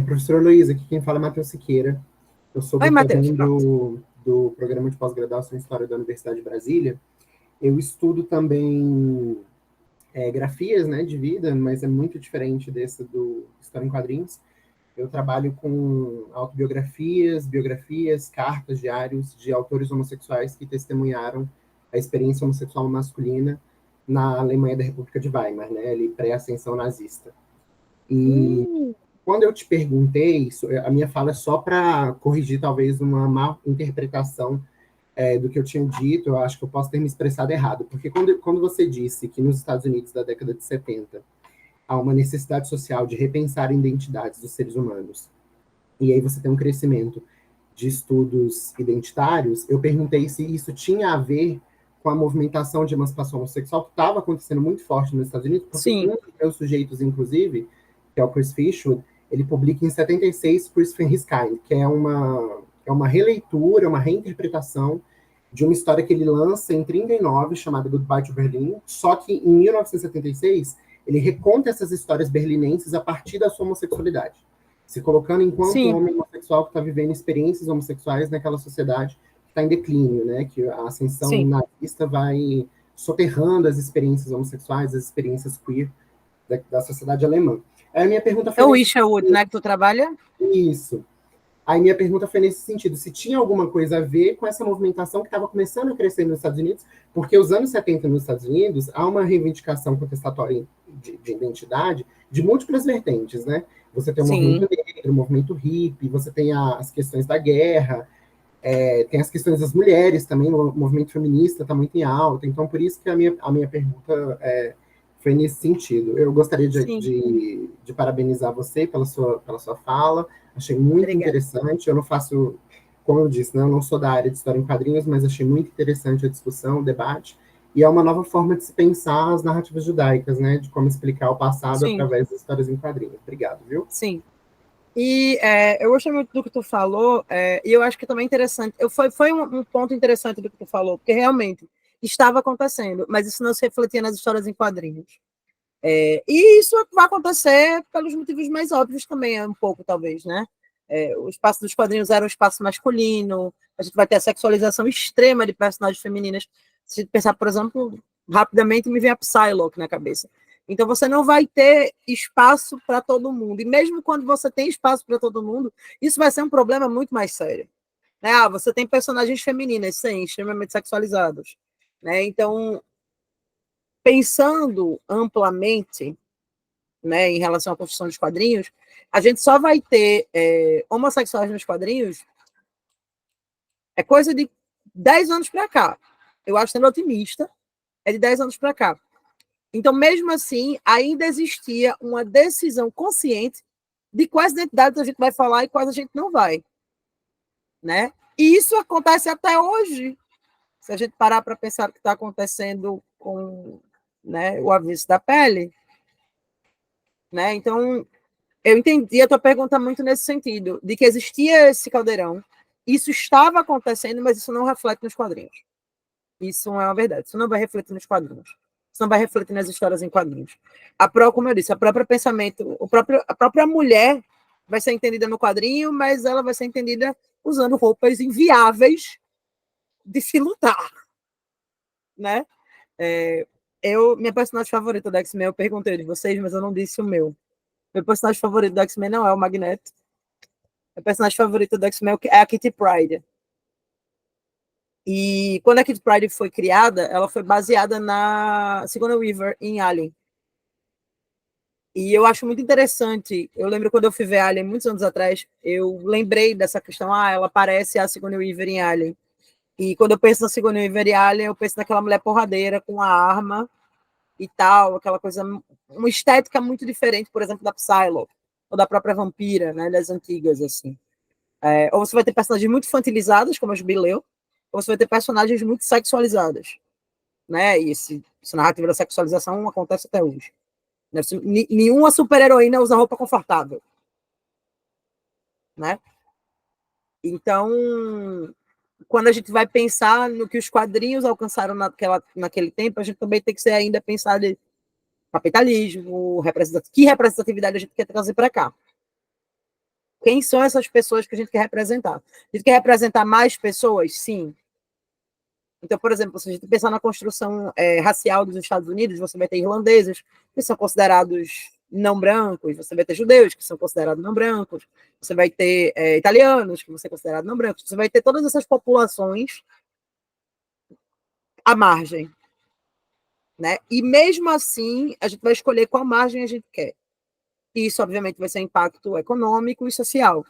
Professora Luísa, aqui quem fala é Matheus Siqueira. Eu sou Oi, Matheus. do programa de pós-graduação em História da Universidade de Brasília. Eu estudo também grafias, né, de vida, mas é muito diferente desse do História em Quadrinhos. Eu trabalho com autobiografias, biografias, cartas, diários de autores homossexuais que testemunharam a experiência homossexual masculina na Alemanha da República de Weimar, né, ali pré-ascensão nazista. E quando eu te perguntei, a minha fala é só para corrigir talvez uma má interpretação do que eu tinha dito. Eu acho que eu posso ter me expressado errado, porque quando você disse que nos Estados Unidos da década de 70 há uma necessidade social de repensar identidades dos seres humanos, e aí você tem um crescimento de estudos identitários, eu perguntei se isso tinha a ver com a movimentação de emancipação homossexual que estava acontecendo muito forte nos Estados Unidos, porque um dos meus sujeitos, inclusive, que é o Chris Fishwood, ele publica em 76 Chris Fenriskine, que é uma releitura, uma reinterpretação de uma história que ele lança em 39, chamada Goodbye to Berlin, só que em 1976 ele reconta essas histórias berlinenses a partir da sua homossexualidade, se colocando enquanto um homem homossexual que está vivendo experiências homossexuais naquela sociedade que está em declínio, né? Que a ascensão nazista vai soterrando as experiências homossexuais, as experiências queer da sociedade alemã. Aí a minha pergunta foi... É o Isherwood, né, que tu trabalha? Isso. Aí minha pergunta foi nesse sentido, se tinha alguma coisa a ver com essa movimentação que estava começando a crescer nos Estados Unidos, porque os anos 70 nos Estados Unidos há uma reivindicação contestatória de identidade de múltiplas vertentes, né? Você tem o movimento negro, o movimento hippie, você tem as questões da guerra, tem as questões das mulheres também, o movimento feminista está muito em alta, então por isso que a minha pergunta foi nesse sentido. Eu gostaria de parabenizar você pela sua fala, achei muito interessante. Eu não faço, como eu disse, né, eu não sou da área de História em Quadrinhos, mas achei muito interessante a discussão, o debate, e é uma nova forma de se pensar as narrativas judaicas, né, de como explicar o passado através das histórias em quadrinhos. Obrigado, viu? Sim. E eu gostei muito do que tu falou, e eu acho que também é interessante, foi um ponto interessante do que tu falou, porque realmente estava acontecendo, mas isso não se refletia nas histórias em quadrinhos. E isso vai acontecer pelos motivos mais óbvios também, um pouco, talvez, né? O espaço dos quadrinhos era um espaço masculino, a gente vai ter a sexualização extrema de personagens femininas. Se a gente pensar, por exemplo, rapidamente me vem a Psylocke na cabeça. Então, você não vai ter espaço para todo mundo. E mesmo quando você tem espaço para todo mundo, isso vai ser um problema muito mais sério. Né? Você tem personagens femininas, sim, extremamente sexualizados. Né? Então, pensando amplamente, né, em relação à construção dos quadrinhos, a gente só vai ter homossexuais nos quadrinhos coisa de 10 anos para cá. Eu acho, sendo otimista, de 10 anos para cá. Então, mesmo assim, ainda existia uma decisão consciente de quais identidades a gente vai falar e quais a gente não vai. Né? E isso acontece até hoje. Se a gente parar para pensar o que está acontecendo com, né, o avesso da pele. Né? Então, eu entendi a tua pergunta muito nesse sentido, de que existia esse caldeirão, isso estava acontecendo, mas isso não reflete nos quadrinhos. Isso não é uma verdade, isso não vai refletir nos quadrinhos. Isso não vai refletir nas histórias em quadrinhos. Como eu disse, a própria pensamento, a própria mulher vai ser entendida no quadrinho, mas ela vai ser entendida usando roupas inviáveis de se lutar. Né? Minha personagem favorita do X-Men, eu perguntei de vocês, mas eu não disse o meu. Meu personagem favorito do X-Men não é o Magneto. Meu personagem favorito do X-Men é a Kitty Pryde. E quando a Kitty Pryde foi criada, ela foi baseada na Sigourney Weaver em Alien. E eu acho muito interessante. Eu lembro quando eu fui ver Alien muitos anos atrás, eu lembrei dessa questão. Ela parece a Sigourney Weaver em Alien. E quando eu penso na Sigourney Weaver em Alien, eu penso naquela mulher porradeira com a arma e tal, aquela coisa, uma estética muito diferente, por exemplo, da Psylocke ou da própria Vampira, né, das antigas, assim. Ou você vai ter personagens muito infantilizadas, como as Bileu, ou você vai ter personagens muito sexualizadas, né, e essa narrativa da sexualização acontece até hoje. Nenhuma super-heroína usa roupa confortável, né? Então, quando a gente vai pensar no que os quadrinhos alcançaram naquele tempo, a gente também tem que ser ainda pensar de capitalismo, que representatividade a gente quer trazer para cá. Quem são essas pessoas que a gente quer representar? A gente quer representar mais pessoas? Sim. Então, por exemplo, se a gente pensar na construção racial dos Estados Unidos, você vai ter irlandeses, que são considerados não brancos, você vai ter judeus, que são considerados não brancos, você vai ter italianos, que vão ser considerados não brancos, você vai ter todas essas populações à margem. Né? E mesmo assim, a gente vai escolher qual margem a gente quer. E isso, obviamente, vai ser impacto econômico e social.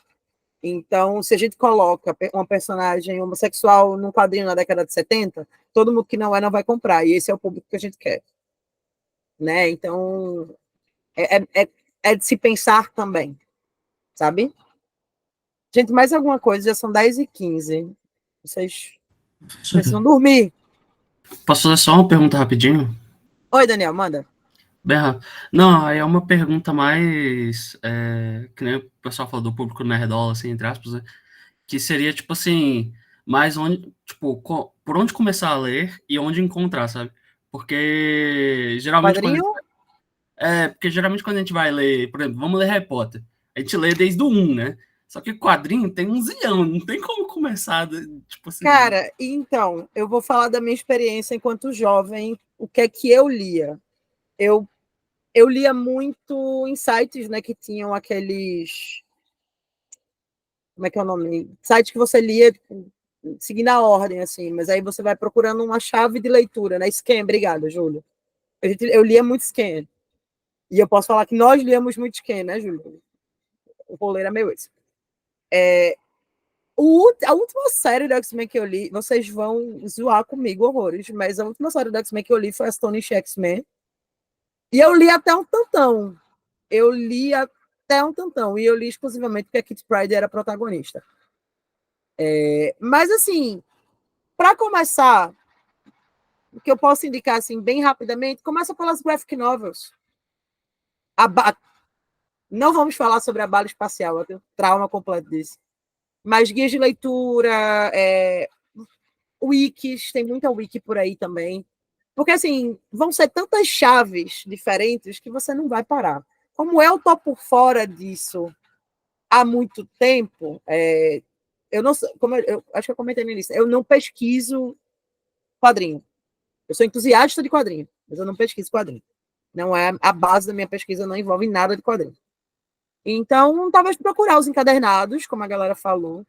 Então, se a gente coloca uma personagem homossexual num quadrinho na década de 70, todo mundo que não vai comprar. E esse é o público que a gente quer. Né? Então, é de se pensar também. Sabe? Gente, mais alguma coisa? Já são 10h15. Vocês precisam dormir. Posso fazer só uma pergunta rapidinho? Oi, Daniel, manda. Berra. Não, aí é uma pergunta mais, que nem o pessoal falou do público nerdola, assim, entre aspas, né? Que seria, tipo assim, mais onde, tipo, por onde começar a ler e onde encontrar, sabe? Porque geralmente porque geralmente quando a gente vai ler, por exemplo, vamos ler Harry Potter, a gente lê desde o 1, né? Só que o quadrinho tem um zilhão, não tem como começar, tipo assim... Cara, então, eu vou falar da minha experiência enquanto jovem, o que é que eu lia. Eu lia muito em sites, né, que tinham aqueles... Como é que é o nome? Sites que você lia, tipo, seguindo a ordem, assim, mas aí você vai procurando uma chave de leitura, né? Scan, obrigada, Júlio. Eu lia muito Scan. E eu posso falar que nós liamos muito Scan, né, Júlio? O rolê era meio esse. A última série do X-Men que eu li, vocês vão zoar comigo horrores, mas a última série do X-Men que eu li foi a Astonishing X-Men. E eu li até um tantão. E eu li exclusivamente porque a Kitty Pryde era a protagonista. Mas, assim, para começar, o que eu posso indicar, assim, bem rapidamente, começa pelas graphic novels. Não vamos falar sobre a bala espacial, eu tenho trauma completo disso. Mas guias de leitura, wikis, tem muita wiki por aí também. Porque, assim, vão ser tantas chaves diferentes que você não vai parar. Como eu estou por fora disso há muito tempo, eu não sei, como eu acho que eu comentei no início, eu não pesquiso quadrinho. Eu sou entusiasta de quadrinho, mas eu não pesquiso quadrinho. Não é a base da minha pesquisa, não envolve nada de quadrinho. Então, talvez procurar os encadernados, como a galera falou.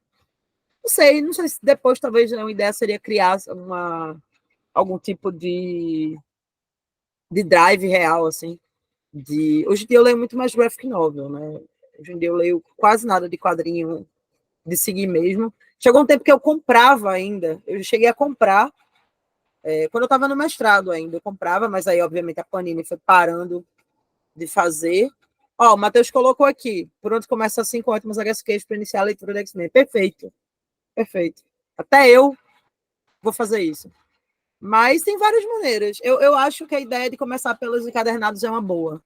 Não sei se depois talvez uma ideia seria criar algum tipo de drive real, assim. Hoje em dia eu leio muito mais graphic novel, né? Hoje em dia eu leio quase nada de quadrinho de seguir mesmo. Chegou um tempo que eu comprava ainda. Eu cheguei a comprar quando eu estava no mestrado ainda. Eu comprava, mas aí, obviamente, a Panini foi parando de fazer. O Matheus colocou aqui, por onde começa as 5 ótimas HQs para iniciar a leitura do X-Men. Perfeito. Perfeito. Até eu vou fazer isso. Mas tem várias maneiras. Eu acho que a ideia de começar pelos encadernados é uma boa.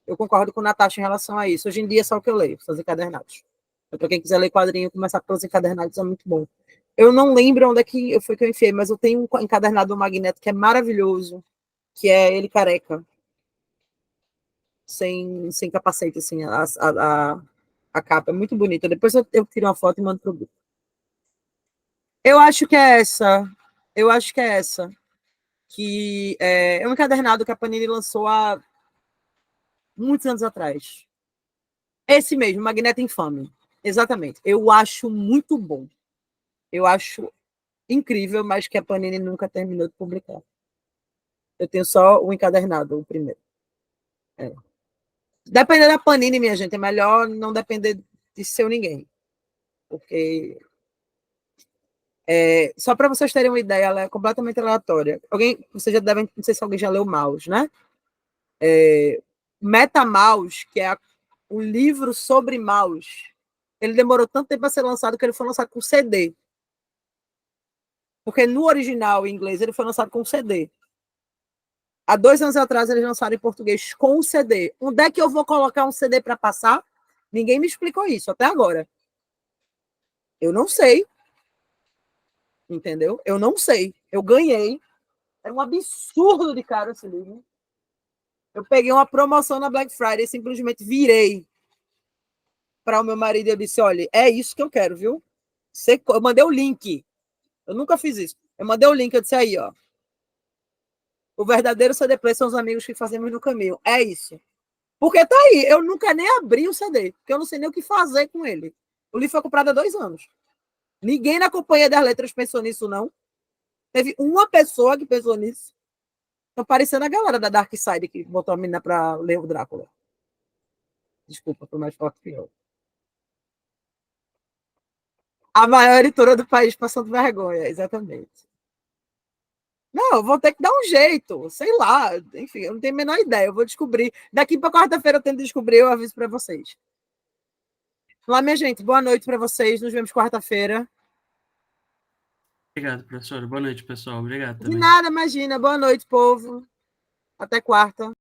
Eu concordo com o Natasha em relação a isso. Hoje em dia é só o que eu leio, são os encadernados. Para quem quiser ler quadrinho, começar pelos encadernados é muito bom. Eu não lembro onde é que foi que eu enfiei, mas eu tenho um encadernado do Magneto que é maravilhoso, que é ele careca. Sem capacete, assim, a capa é muito bonita. Depois eu tiro uma foto e mando pro grupo. Eu acho que é essa. que é um encadernado que a Panini lançou há muitos anos atrás. Esse mesmo, Magneto Infame. Exatamente. Eu acho muito bom. Eu acho incrível, mas que a Panini nunca terminou de publicar. Eu tenho só o encadernado, o primeiro. Dependendo da Panini, minha gente, é melhor não depender de seu ninguém. Porque... só para vocês terem uma ideia, ela é completamente aleatória. Vocês já devem... Não sei se alguém já leu Maus, né? Metamaus, que é o livro sobre Maus, ele demorou tanto tempo a ser lançado que ele foi lançado com CD. Porque no original, em inglês, ele foi lançado com CD. Há 2 anos atrás, eles lançaram em português com CD. Onde é que eu vou colocar um CD para passar? Ninguém me explicou isso até agora. Eu não sei. Entendeu? Eu não sei. Eu ganhei. Era um absurdo de caro esse livro. Eu peguei uma promoção na Black Friday e simplesmente virei para o meu marido e eu disse, olha, é isso que eu quero, viu? Eu mandei o link. Eu nunca fiz isso. Eu mandei o link, eu disse aí, ó. O verdadeiro CD Play são os amigos que fazemos no caminho. É isso. Porque tá aí, eu nunca nem abri o CD, porque eu não sei nem o que fazer com ele. O livro foi comprado há 2 anos. Ninguém na Companhia das Letras pensou nisso, não. Teve uma pessoa que pensou nisso. Tá parecendo a galera da Dark Side que botou a menina para ler o Drácula. Desculpa, foi mais forte que eu. A maior editora do país passando vergonha, exatamente. Não, eu vou ter que dar um jeito, sei lá, enfim, eu não tenho a menor ideia, eu vou descobrir. Daqui para quarta-feira eu tento descobrir, eu aviso para vocês. Lá, minha gente, boa noite para vocês, nos vemos quarta-feira. Obrigado, professor. Boa noite, pessoal. Obrigado também. De nada, imagina. Boa noite, povo. Até quarta.